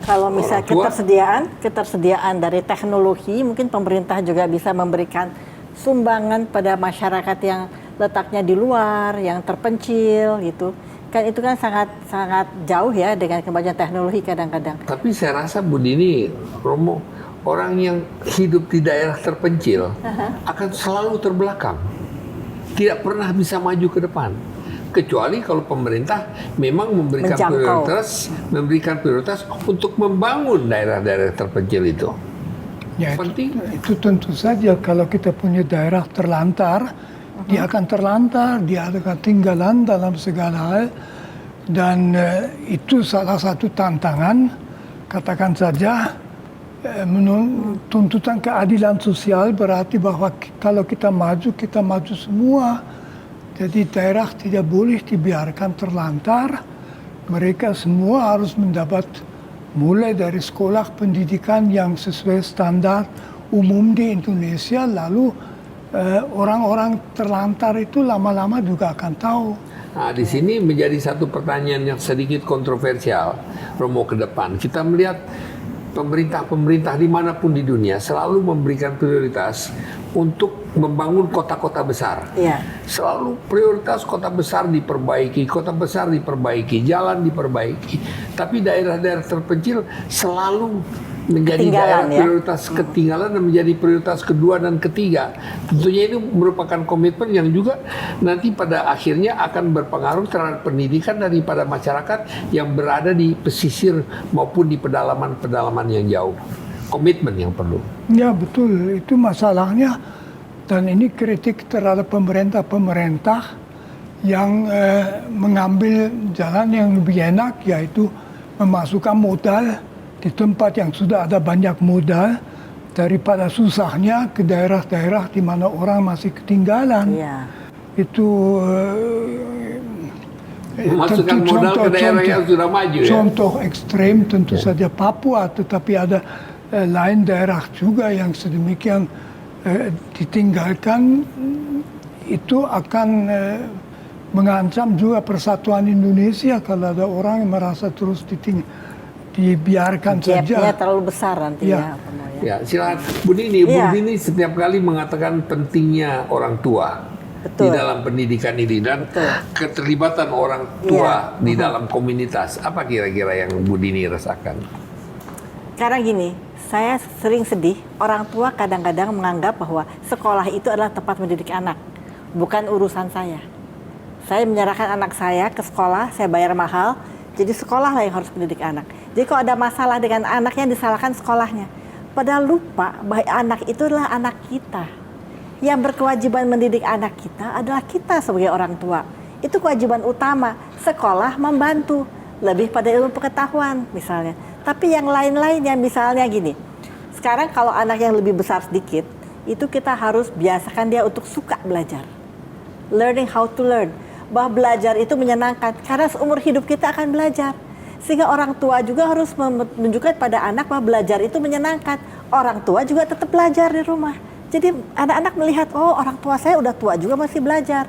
Kalau misalnya
Orang tua.
ketersediaan dari teknologi, mungkin pemerintah juga bisa memberikan sumbangan pada masyarakat yang letaknya di luar, yang terpencil gitu. Kan itu kan sangat jauh ya dengan kemajuan teknologi kadang-kadang.
Tapi saya rasa Bu Dini, Romo, orang yang hidup di daerah terpencil akan selalu terbelakang. Tidak pernah bisa maju ke depan. Kecuali kalau pemerintah memang memberikan
Menjangkau.
prioritas untuk membangun daerah-daerah terpencil itu.
Ya,
Penting.
itu tentu saja kalau kita punya daerah terlantar, dia akan terlantar, dia akan tinggalan dalam segala hal, dan itu salah satu tantangan, katakan saja, tuntutan keadilan sosial berarti bahwa kalau kita maju semua. Jadi daerah tidak boleh dibiarkan terlantar, mereka semua harus mendapat mulai dari sekolah pendidikan yang sesuai standar umum di Indonesia, lalu orang-orang terlantar itu lama-lama juga akan tahu.
Nah, di sini menjadi satu pertanyaan yang sedikit kontroversial, Romo, ke depan. Kita melihat pemerintah-pemerintah dimanapun di dunia selalu memberikan prioritas untuk membangun kota-kota besar.
Iya.
Selalu prioritas kota besar diperbaiki, jalan diperbaiki. Tapi daerah-daerah terpencil selalu menjadi
Ketinggalan,
daerah
ya?
prioritas ketinggalan dan menjadi prioritas kedua dan ketiga. Tentunya itu merupakan komitmen yang juga nanti pada akhirnya akan berpengaruh terhadap pendidikan daripada masyarakat yang berada di pesisir maupun di pedalaman-pedalaman yang jauh. Komitmen yang perlu.
Ya betul, itu masalahnya, dan ini kritik terhadap pemerintah-pemerintah yang mengambil jalan yang lebih enak, yaitu memasukkan modal di tempat yang sudah ada banyak modal daripada susahnya ke daerah-daerah di mana orang masih ketinggalan.
Iya.
Itu
Memasukkan
tentu
modal ke daerah yang sudah maju, ya?
Contoh ekstrem tentu saja Papua, tetapi ada lain daerah juga yang sedemikian ditinggalkan, itu akan mengancam juga persatuan Indonesia kalau ada orang yang merasa terus dibiarkan
Gapnya
saja.
terlalu besar nanti
Ya.
ya. Penuh ya.
Ya, silakan Bu Dini. Bu
Iya.
Dini setiap kali mengatakan pentingnya orang tua di
Betul.
dalam pendidikan ini dan keterlibatan orang tua di dalam komunitas. Apa kira-kira yang Bu Dini rasakan?
Karena gini, saya sering sedih, orang tua kadang-kadang menganggap bahwa sekolah itu adalah tempat mendidik anak, bukan urusan saya. Saya menyerahkan anak saya ke sekolah, saya bayar mahal, jadi sekolah lah yang harus mendidik anak. Jadi kalau ada masalah dengan anaknya, disalahkan sekolahnya. Padahal lupa bahwa anak itu adalah anak kita. Yang berkewajiban mendidik anak kita adalah kita sebagai orang tua. Itu kewajiban utama, sekolah membantu, lebih pada ilmu pengetahuan misalnya. Tapi yang lain-lainnya misalnya gini, sekarang kalau anak yang lebih besar sedikit, itu kita harus biasakan dia untuk suka belajar. Learning how to learn. Bahwa belajar itu menyenangkan, karena seumur hidup kita akan belajar. Sehingga orang tua juga harus menunjukkan pada anak bahwa belajar itu menyenangkan. Orang tua juga tetap belajar di rumah. Jadi anak-anak melihat, oh orang tua saya udah tua juga masih belajar.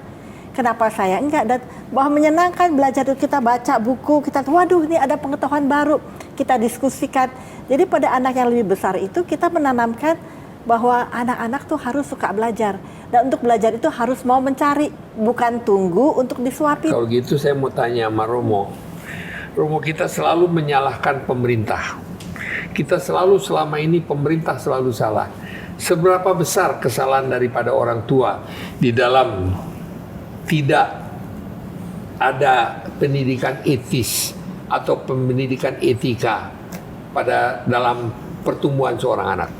Kenapa saya enggak? Dan bahwa menyenangkan belajar itu kita baca buku, kita waduh ini ada pengetahuan baru, kita diskusikan. Jadi pada anak yang lebih besar itu kita menanamkan bahwa anak-anak tuh harus suka belajar. Dan untuk belajar itu harus mau mencari, bukan tunggu untuk disuapin.
Kalau gitu saya mau tanya sama Romo. Romo, kita selalu menyalahkan pemerintah. Kita selalu selama ini pemerintah selalu salah. Seberapa besar kesalahan daripada orang tua di dalam tidak ada pendidikan etis atau pendidikan etika pada dalam pertumbuhan seorang anak?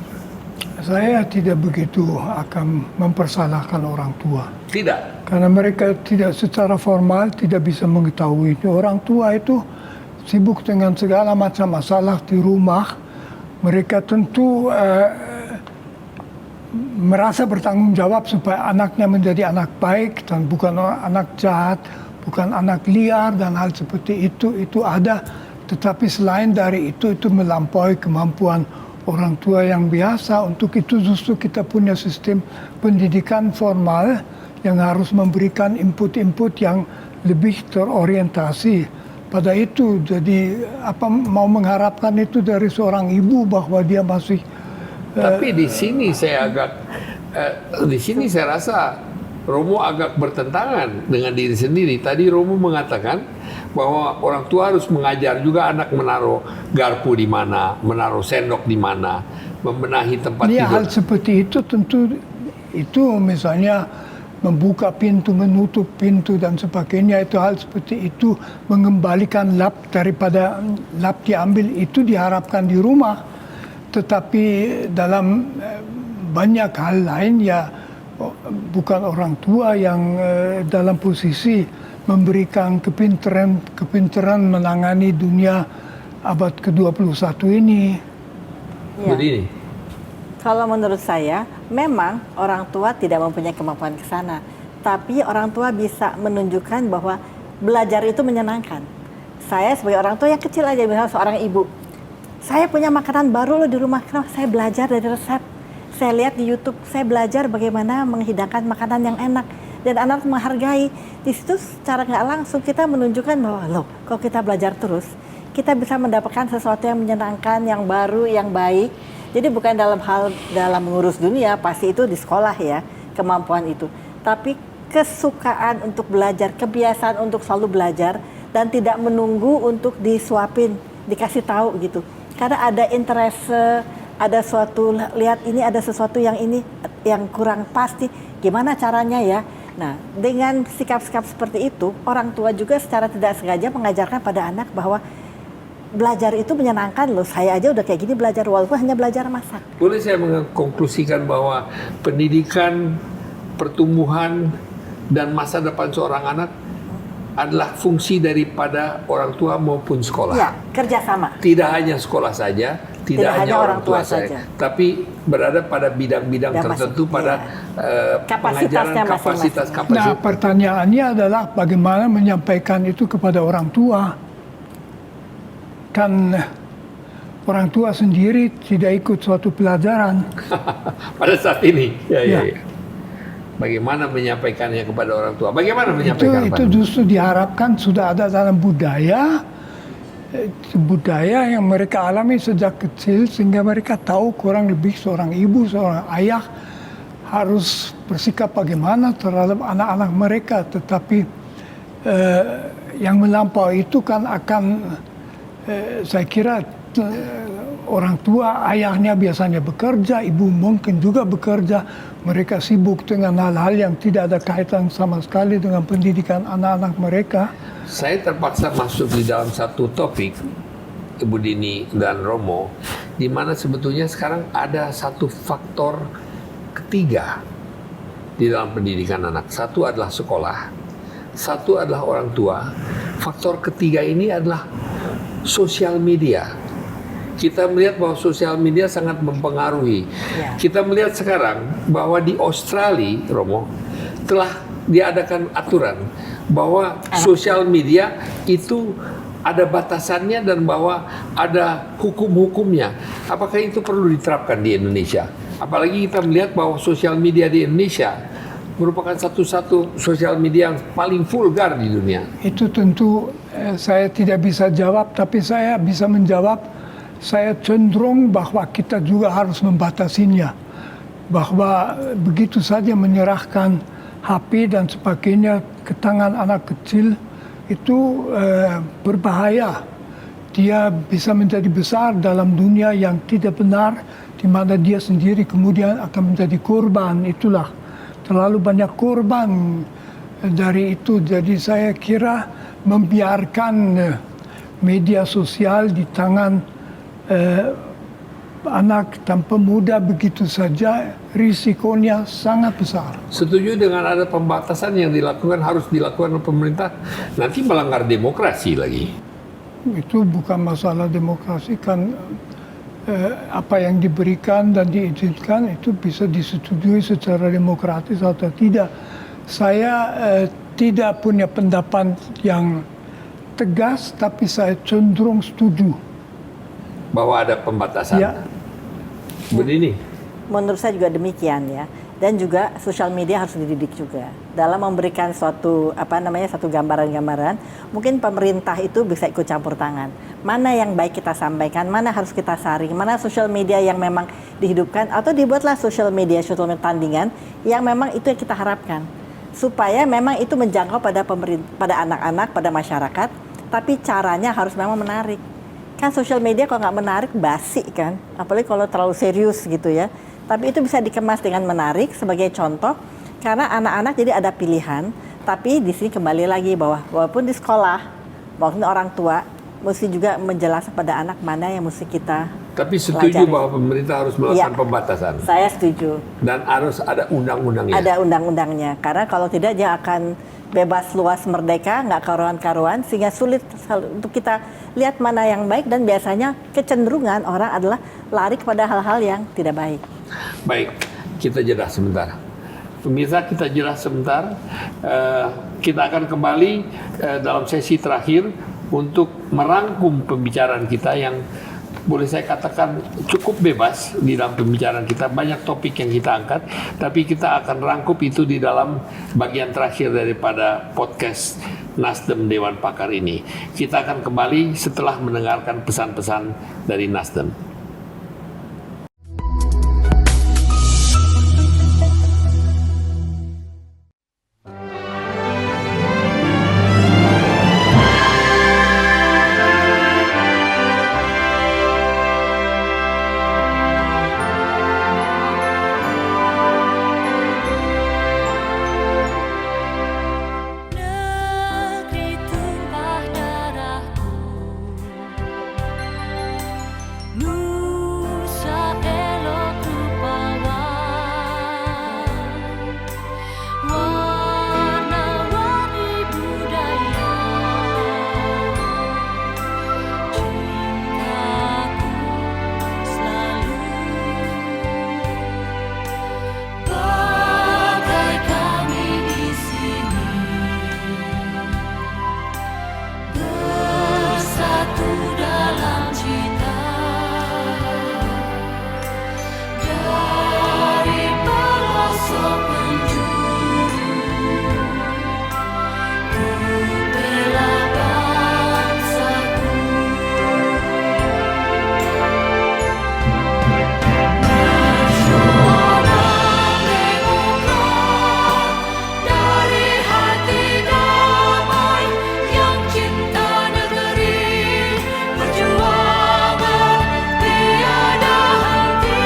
Saya tidak begitu akan mempersalahkan orang tua.
Tidak.
Karena mereka tidak secara formal tidak bisa mengetahui itu. Orang tua itu sibuk dengan segala macam masalah di rumah. Mereka tentu merasa bertanggung jawab supaya anaknya menjadi anak baik dan bukan anak jahat, bukan anak liar dan hal seperti itu ada. Tetapi selain dari itu melampaui kemampuan orang tua yang biasa. Untuk itu justru kita punya sistem pendidikan formal yang harus memberikan input-input yang lebih terorientasi pada itu. Jadi apa mau mengharapkan itu dari seorang ibu bahwa dia masih
Tapi di sini saya di sini saya rasa Romo agak bertentangan dengan diri sendiri. Tadi Romo mengatakan bahwa orang tua harus mengajar juga anak menaruh garpu di mana, menaruh sendok di mana, membenahi tempat
ya,
tidur.
hal seperti itu tentu itu misalnya membuka pintu, menutup pintu dan sebagainya, itu hal seperti itu, mengembalikan lap daripada lap diambil itu diharapkan di rumah. Tetapi dalam banyak hal lain ya bukan orang tua yang dalam posisi memberikan kepintaran menangani dunia abad ke-21 ini.
Ya.
Begini.
Kalau menurut saya, memang orang tua tidak mempunyai kemampuan ke sana. Tapi orang tua bisa menunjukkan bahwa belajar itu menyenangkan. Saya sebagai orang tua yang kecil aja, misalnya seorang ibu. Saya punya makanan baru loh di rumah, kenapa? Saya belajar dari resep. Saya lihat di YouTube, saya belajar bagaimana menghidangkan makanan yang enak. Dan anak menghargai. Di situ secara nggak langsung kita menunjukkan bahwa loh, kalau kita belajar terus, kita bisa mendapatkan sesuatu yang menyenangkan, yang baru, yang baik. Jadi bukan dalam mengurus dunia, pasti itu di sekolah ya, kemampuan itu. Tapi kesukaan untuk belajar, kebiasaan untuk selalu belajar, dan tidak menunggu untuk disuapin, dikasih tahu gitu. Karena ada interest, ada suatu, lihat ini ada sesuatu yang ini yang kurang pasti, gimana caranya ya. Nah, dengan sikap-sikap seperti itu, orang tua juga secara tidak sengaja mengajarkan pada anak bahwa belajar itu menyenangkan loh. Saya aja udah kayak gini belajar, walaupun hanya belajar masak.
Boleh saya mengkonklusikan bahwa pendidikan, pertumbuhan, dan masa depan seorang anak adalah fungsi daripada orang tua maupun sekolah.
Ya, kerjasama.
Tidak hanya sekolah saja, tidak hanya orang tua saja, tapi berada pada bidang-bidang tertentu, pada pengajaran kapasitas.
Nah, pertanyaannya adalah bagaimana menyampaikan itu kepada orang tua. Kan orang tua sendiri tidak ikut suatu pelajaran.
Pada saat ini.
Ya.
Bagaimana menyampaikannya kepada orang tua? Bagaimana menyampaikan?
Itu justru diharapkan sudah ada dalam budaya yang mereka alami sejak kecil, sehingga mereka tahu kurang lebih seorang ibu, seorang ayah harus bersikap bagaimana terhadap anak-anak mereka. Tetapi yang melampaui itu kan akan saya kira orang tua, ayahnya biasanya bekerja, ibu mungkin juga bekerja, mereka sibuk dengan hal-hal yang tidak ada kaitan sama sekali dengan pendidikan anak-anak mereka.
Saya terpaksa masuk di dalam satu topik, Ibu Dini dan Romo, di mana sebetulnya sekarang ada satu faktor ketiga di dalam pendidikan anak. Satu adalah sekolah, satu adalah orang tua. Faktor ketiga ini adalah sosial media. Kita melihat bahwa sosial media sangat mempengaruhi.
Ya.
Kita melihat sekarang bahwa di Australia, Romo, telah diadakan aturan bahwa sosial media itu ada batasannya dan bahwa ada hukum-hukumnya. Apakah itu perlu diterapkan di Indonesia? Apalagi kita melihat bahwa sosial media di Indonesia merupakan satu-satu sosial media yang paling vulgar di dunia.
Itu tentu saya tidak bisa jawab, tapi saya bisa menjawab. Saya cenderung bahwa kita juga harus membatasinya. Bahwa begitu saja menyerahkan HP dan sebagainya ke tangan anak kecil itu berbahaya. Dia bisa menjadi besar dalam dunia yang tidak benar, di mana dia sendiri kemudian akan menjadi korban. Itulah terlalu banyak korban dari itu. Jadi saya kira membiarkan media sosial di tangan anak dan pemuda begitu saja, risikonya sangat besar.
Setuju dengan ada pembatasan yang harus dilakukan oleh pemerintah, nanti melanggar demokrasi lagi.
Itu bukan masalah demokrasi, kan apa yang diberikan dan diizinkan itu bisa disetujui secara demokratis atau tidak. Saya tidak punya pendapat yang tegas, tapi saya cenderung setuju
Bahwa ada pembatasan.
Ya.
Begini.
Menurut saya juga demikian ya. Dan juga sosial media harus dididik juga dalam memberikan satu gambaran-gambaran. Mungkin pemerintah itu bisa ikut campur tangan. Mana yang baik kita sampaikan, mana harus kita saring, mana sosial media yang memang dihidupkan, atau dibuatlah sosial media tandingan yang memang itu yang kita harapkan. Supaya memang itu menjangkau pada anak-anak, pada masyarakat, tapi caranya harus memang menarik. Kan sosial media kalau nggak menarik basi kan, apalagi kalau terlalu serius gitu ya. Tapi itu bisa dikemas dengan menarik sebagai contoh, karena anak-anak jadi ada pilihan. Tapi di sini kembali lagi bahwa walaupun di sekolah, walaupun orang tua mesti juga menjelaskan pada anak mana yang mesti kita
Tapi setuju
pelajari.
bahwa pemerintah harus melakukan pembatasan.
Saya setuju.
Dan harus ada undang-undangnya.
Ada undang-undangnya, karena kalau tidak dia akan bebas luas merdeka, nggak karuan-karuan, sehingga sulit untuk kita lihat mana yang baik, dan biasanya kecenderungan orang adalah lari kepada hal-hal yang tidak baik.
Baik, kita jeda sebentar. Pemirsa, kita jeda sebentar. Kita akan kembali dalam sesi terakhir untuk merangkum pembicaraan kita yang boleh saya katakan cukup bebas di dalam pembicaraan kita. Banyak topik yang kita angkat, tapi kita akan rangkup itu di dalam bagian terakhir daripada podcast Nasdem Dewan Pakar ini. Kita akan kembali setelah mendengarkan pesan-pesan dari Nasdem.
Negeri tumpah darahku, Nusa elok rupawan, warna-warni budaya, cintaku selalu bagai kami di sini. Bersatu dalam cita, dari pelosok penjuru, ku bela bangsaku. Nasional Demokrat, dari hati damai yang cinta negeri, perjuangan tiada henti.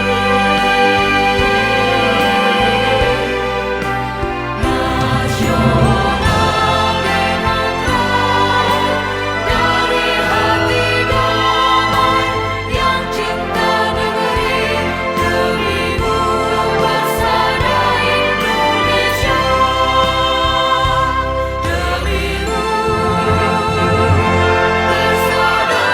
Nasional Demokrat, dari hati damai yang cinta negeri, demimu bersama Indonesia, demimu bersama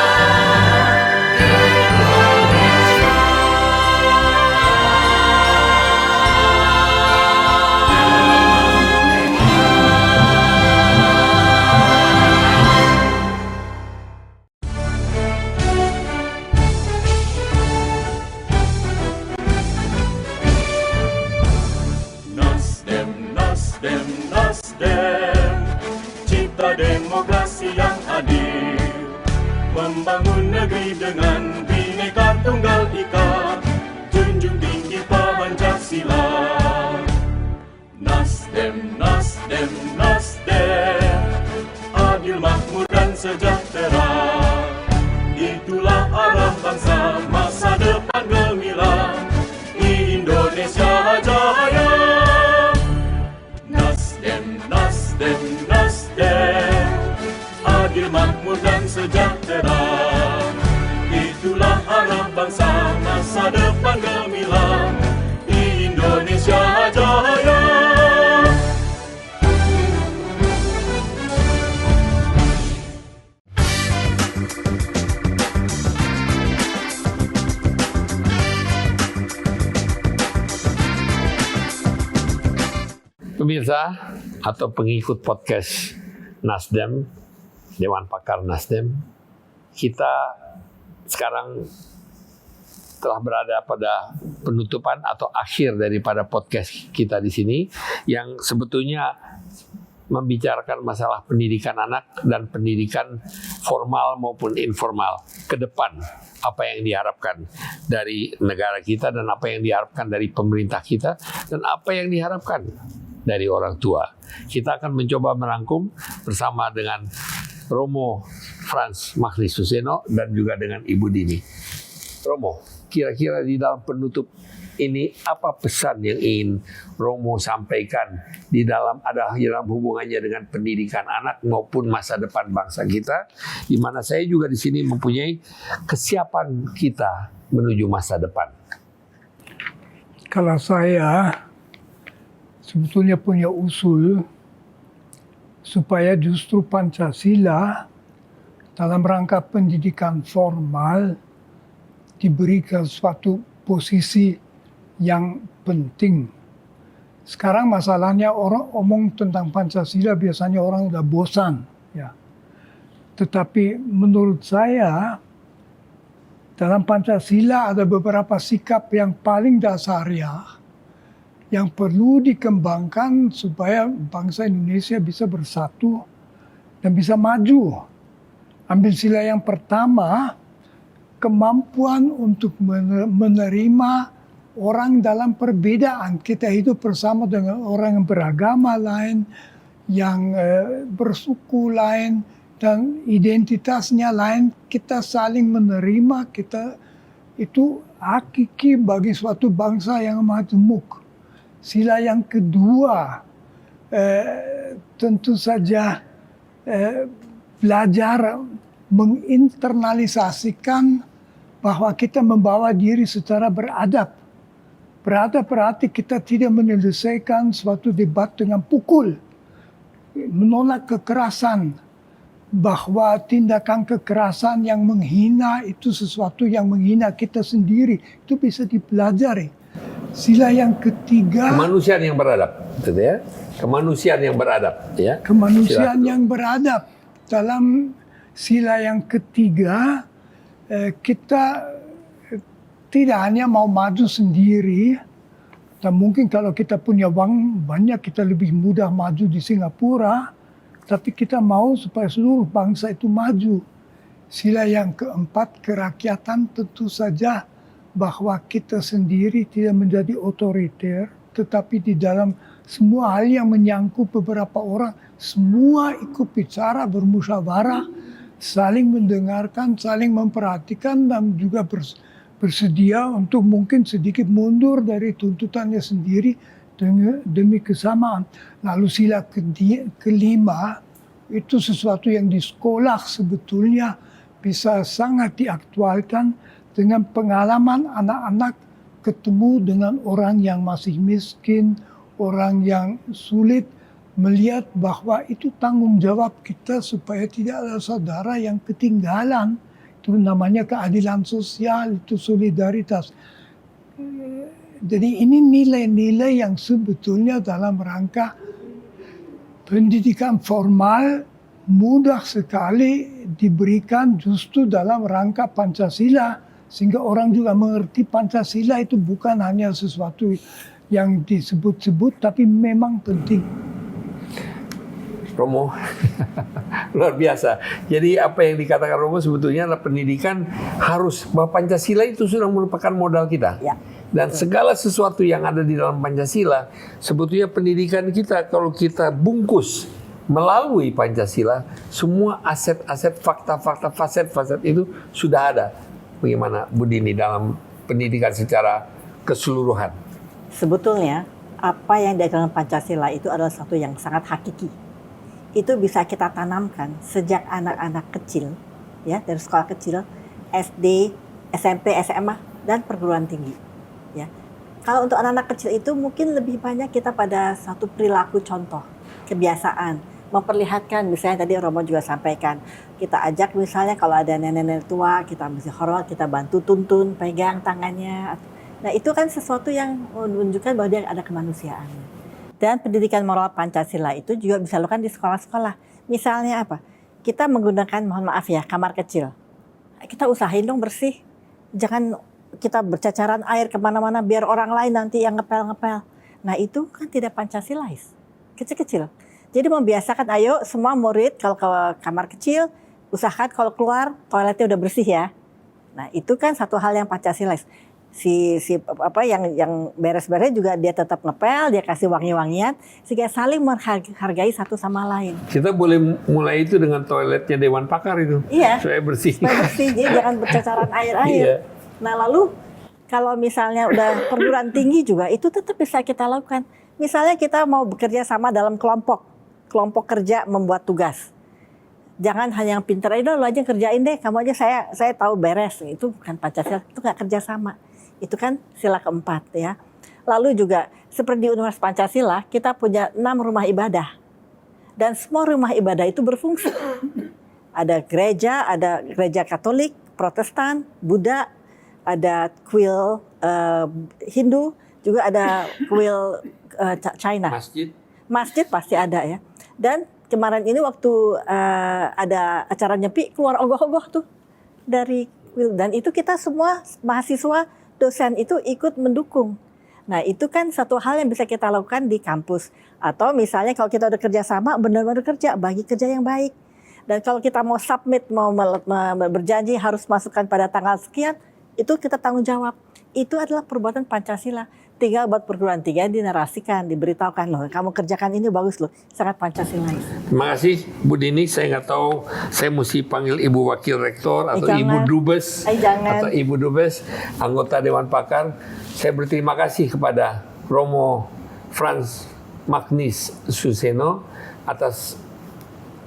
Nasdem, Nasdem, Nasdem, cipta demokrasi yang adil, membangun negeri dengan Bhinneka Tunggal Ika, junjung tinggi Pancasila. Nasdem, Nasdem, Nasdem, adil, makmur dan sejahtera, itulah arah bangsa masa depan gemilang, Indonesia jaya. Nasdem, Nasdem, Nasdem, adil, makmur dan sejahtera, itulah arah bangsa masa depan gemilang, Indonesia jaya.
Pemirsa atau pengikut podcast Nasdem, Dewan Pakar Nasdem, kita sekarang telah berada pada penutupan atau akhir daripada podcast kita di sini yang sebetulnya membicarakan masalah pendidikan anak dan pendidikan formal maupun informal ke depan, apa yang diharapkan dari negara kita dan apa yang diharapkan dari pemerintah kita dan apa yang diharapkan dari orang tua. Kita akan mencoba merangkum bersama dengan Romo Frans Magnus Suseno dan juga dengan Ibu Dini. Romo, kira-kira di dalam penutup ini apa pesan yang ingin Romo sampaikan di dalam hubungannya dengan pendidikan anak maupun masa depan bangsa kita, di mana saya juga di sini mempunyai kesiapan kita menuju masa depan.
Kalau saya sebetulnya punya usul supaya justru Pancasila dalam rangka pendidikan formal diberikan suatu posisi yang penting. Sekarang masalahnya orang omong tentang Pancasila biasanya orang udah bosan, ya. Tetapi menurut saya dalam Pancasila ada beberapa sikap yang paling dasariah yang perlu dikembangkan supaya bangsa Indonesia bisa bersatu dan bisa maju. Ambil sila yang pertama, kemampuan untuk menerima orang dalam perbedaan. Kita hidup bersama dengan orang yang beragama lain, yang bersuku lain, dan identitasnya lain. Kita saling menerima, itu hakiki bagi suatu bangsa yang majemuk. Sila yang kedua, tentu saja belajar menginternalisasikan bahwa kita membawa diri secara beradab. Beradab berarti kita tidak menyelesaikan suatu debat dengan pukul, menolak kekerasan, bahwa tindakan kekerasan yang menghina itu sesuatu yang menghina kita sendiri, itu bisa dipelajari. Sila yang ketiga,
Kemanusiaan yang beradab, gitu ya. Kemanusiaan yang beradab, ya.
kemanusiaan yang beradab. Dalam sila yang ketiga, kita tidak hanya mau maju sendiri, dan mungkin kalau kita punya uang banyak kita lebih mudah maju di Singapura, tapi kita mau supaya seluruh bangsa itu maju. Sila yang keempat, kerakyatan, tentu saja bahwa kita sendiri tidak menjadi otoriter, tetapi di dalam semua hal yang menyangkut beberapa orang, semua ikut bicara, bermusyawarah, saling mendengarkan, saling memperhatikan, dan juga bersedia untuk mungkin sedikit mundur dari tuntutannya sendiri demi kesamaan. Lalu sila kelima, itu sesuatu yang di sekolah sebetulnya bisa sangat diaktualkan dengan pengalaman anak-anak ketemu dengan orang yang masih miskin, orang yang sulit, melihat bahwa itu tanggung jawab kita supaya tidak ada saudara yang ketinggalan. Itu namanya keadilan sosial, itu solidaritas. Jadi ini nilai-nilai yang sebetulnya dalam rangka pendidikan formal mudah sekali diberikan justru dalam rangka Pancasila. Sehingga orang juga mengerti Pancasila itu bukan hanya sesuatu yang disebut-sebut, tapi memang penting.
Romo, luar biasa. Jadi apa yang dikatakan Romo sebetulnya adalah pendidikan harus, bahwa Pancasila itu sudah merupakan modal kita.
Ya.
Dan segala sesuatu yang ada di dalam Pancasila, sebetulnya pendidikan kita kalau kita bungkus melalui Pancasila, semua aset-aset, fakta-fakta, faset-faset itu sudah ada. Bagaimana Bu Dini dalam pendidikan secara keseluruhan?
Sebetulnya apa yang diajarkan Pancasila itu adalah sesuatu yang sangat hakiki. Itu bisa kita tanamkan sejak anak-anak kecil, ya, dari sekolah kecil, SD, SMP, SMA, dan perguruan tinggi. Ya. Kalau untuk anak-anak kecil itu mungkin lebih banyak kita pada satu perilaku contoh, kebiasaan, memperlihatkan, misalnya tadi Romo juga sampaikan, kita ajak misalnya kalau ada nenek-nenek tua, kita mesti hormat, kita bantu tuntun, pegang tangannya. Nah itu kan sesuatu yang menunjukkan bahwa dia ada kemanusiaan. Dan pendidikan moral Pancasila itu juga bisa dilakukan di sekolah-sekolah. Misalnya apa? Kita menggunakan, mohon maaf ya, kamar kecil. Kita usahain dong bersih. Jangan kita bercacaran air kemana-mana biar orang lain nanti yang ngepel-ngepel. Nah itu kan tidak Pancasilais, kecil-kecil. Jadi membiasakan, ayo semua murid kalau ke kamar kecil, usahakan kalau keluar toiletnya udah bersih ya. Nah itu kan satu hal yang Pancasilais. Yang beres-beres juga dia tetap ngepel, dia kasih wangi-wangian, sehingga saling menghargai satu sama lain.
Kita boleh mulai itu dengan toiletnya Dewan Pakar itu.
Iya.
Supaya bersih.
Supaya bersih, jadi jangan bercacaran air-air.
Iya.
Nah lalu kalau misalnya udah perguruan tinggi juga itu tetap bisa kita lakukan. Misalnya kita mau bekerja sama dalam kelompok kerja membuat tugas. Jangan hanya yang pintar, lo aja kerjain deh, kamu aja saya tahu beres. Itu bukan Pancasila, itu nggak kerja sama. Itu kan sila keempat ya. Lalu juga seperti di Universitas Pancasila kita punya 6 rumah ibadah. Dan semua rumah ibadah itu berfungsi. Ada gereja Katolik, Protestan, Buddha, ada kuil Hindu, juga ada kuil China. Masjid pasti ada ya. Dan kemarin ini waktu ada acara Nyepi keluar ogoh-ogoh tuh dari kuil. Dan itu kita semua mahasiswa, dosen itu ikut mendukung. Nah itu kan satu hal yang bisa kita lakukan di kampus. Atau misalnya kalau kita udah kerja sama, benar-benar kerja, bagi kerja yang baik. Dan kalau kita mau submit, mau berjanji harus masukkan pada tanggal sekian, itu kita tanggung jawab. Itu adalah perbuatan Pancasila. Tinggal buat perguruan tinggi dinarasikan, diberitahukan loh, kamu kerjakan ini bagus loh, sangat Pancasilais.
Terima kasih Bu Dini, saya nggak tahu saya mesti panggil Ibu Wakil Rektor atau Ibu Dubes atau Ibu Dubes, anggota Dewan Pakar. Saya berterima kasih kepada Romo Frans Magnis Suseno atas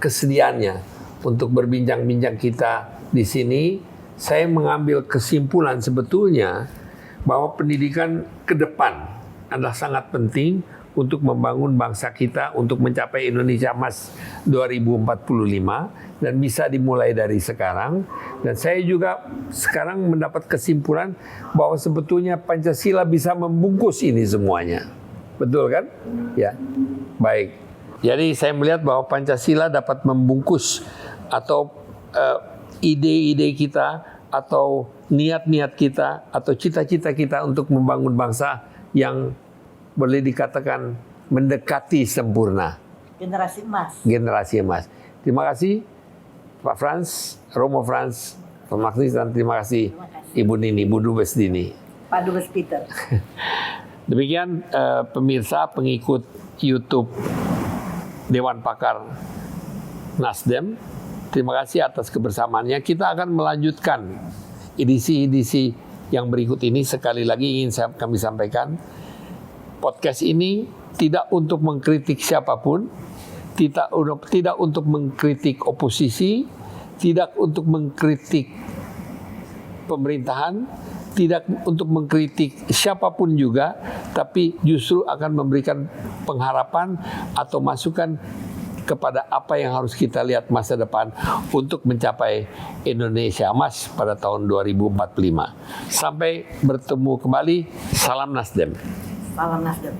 kesediaannya untuk berbincang-bincang kita di sini. Saya mengambil kesimpulan sebetulnya bahwa pendidikan ke depan adalah sangat penting untuk membangun bangsa kita untuk mencapai Indonesia Emas 2045 dan bisa dimulai dari sekarang. Dan saya juga sekarang mendapat kesimpulan bahwa sebetulnya Pancasila bisa membungkus ini semuanya. Betul kan? Ya. Baik. Jadi saya melihat bahwa Pancasila dapat membungkus atau ide-ide kita atau niat-niat kita atau cita-cita kita untuk membangun bangsa yang boleh dikatakan mendekati sempurna.
Generasi emas.
Generasi emas. Terima kasih Pak Frans, Romo Frans, Pak Magnis, dan terima kasih Ibu Nini, Bu Dubes Dini.
Pak Dubes Peter.
Demikian pemirsa pengikut YouTube Dewan Pakar Nasdem. Terima kasih atas kebersamaannya. Kita akan melanjutkan edisi-edisi yang berikut ini. Sekali lagi ingin kami sampaikan, podcast ini tidak untuk mengkritik siapapun, tidak untuk mengkritik oposisi, tidak untuk mengkritik pemerintahan, tidak untuk mengkritik siapapun juga, tapi justru akan memberikan pengharapan atau masukan kepada apa yang harus kita lihat masa depan untuk mencapai Indonesia Emas pada tahun 2045. Sampai bertemu kembali. Salam Nasdem.
Salam Nasdem.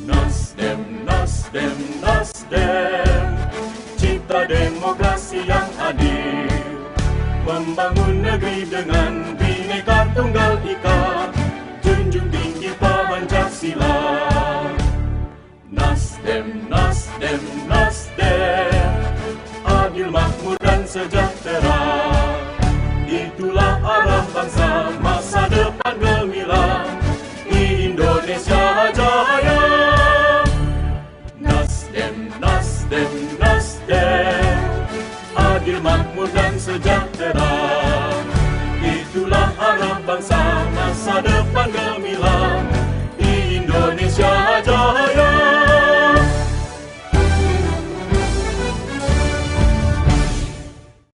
Nasdem, Nasdem, Nasdem, cipta demokrasi yang adil, membangun negeri dengan Bhinneka Tunggal Ika, junjung tinggi Pancasila. Nasdem, Nasdem, Nasdem, adil, makmur dan sejahtera, itulah arah bangsa masa depan gemilang, Indonesia Jaya. Nasdem, Nasdem, Nasdem, adil, makmur dan sejahtera, itulah arah bangsa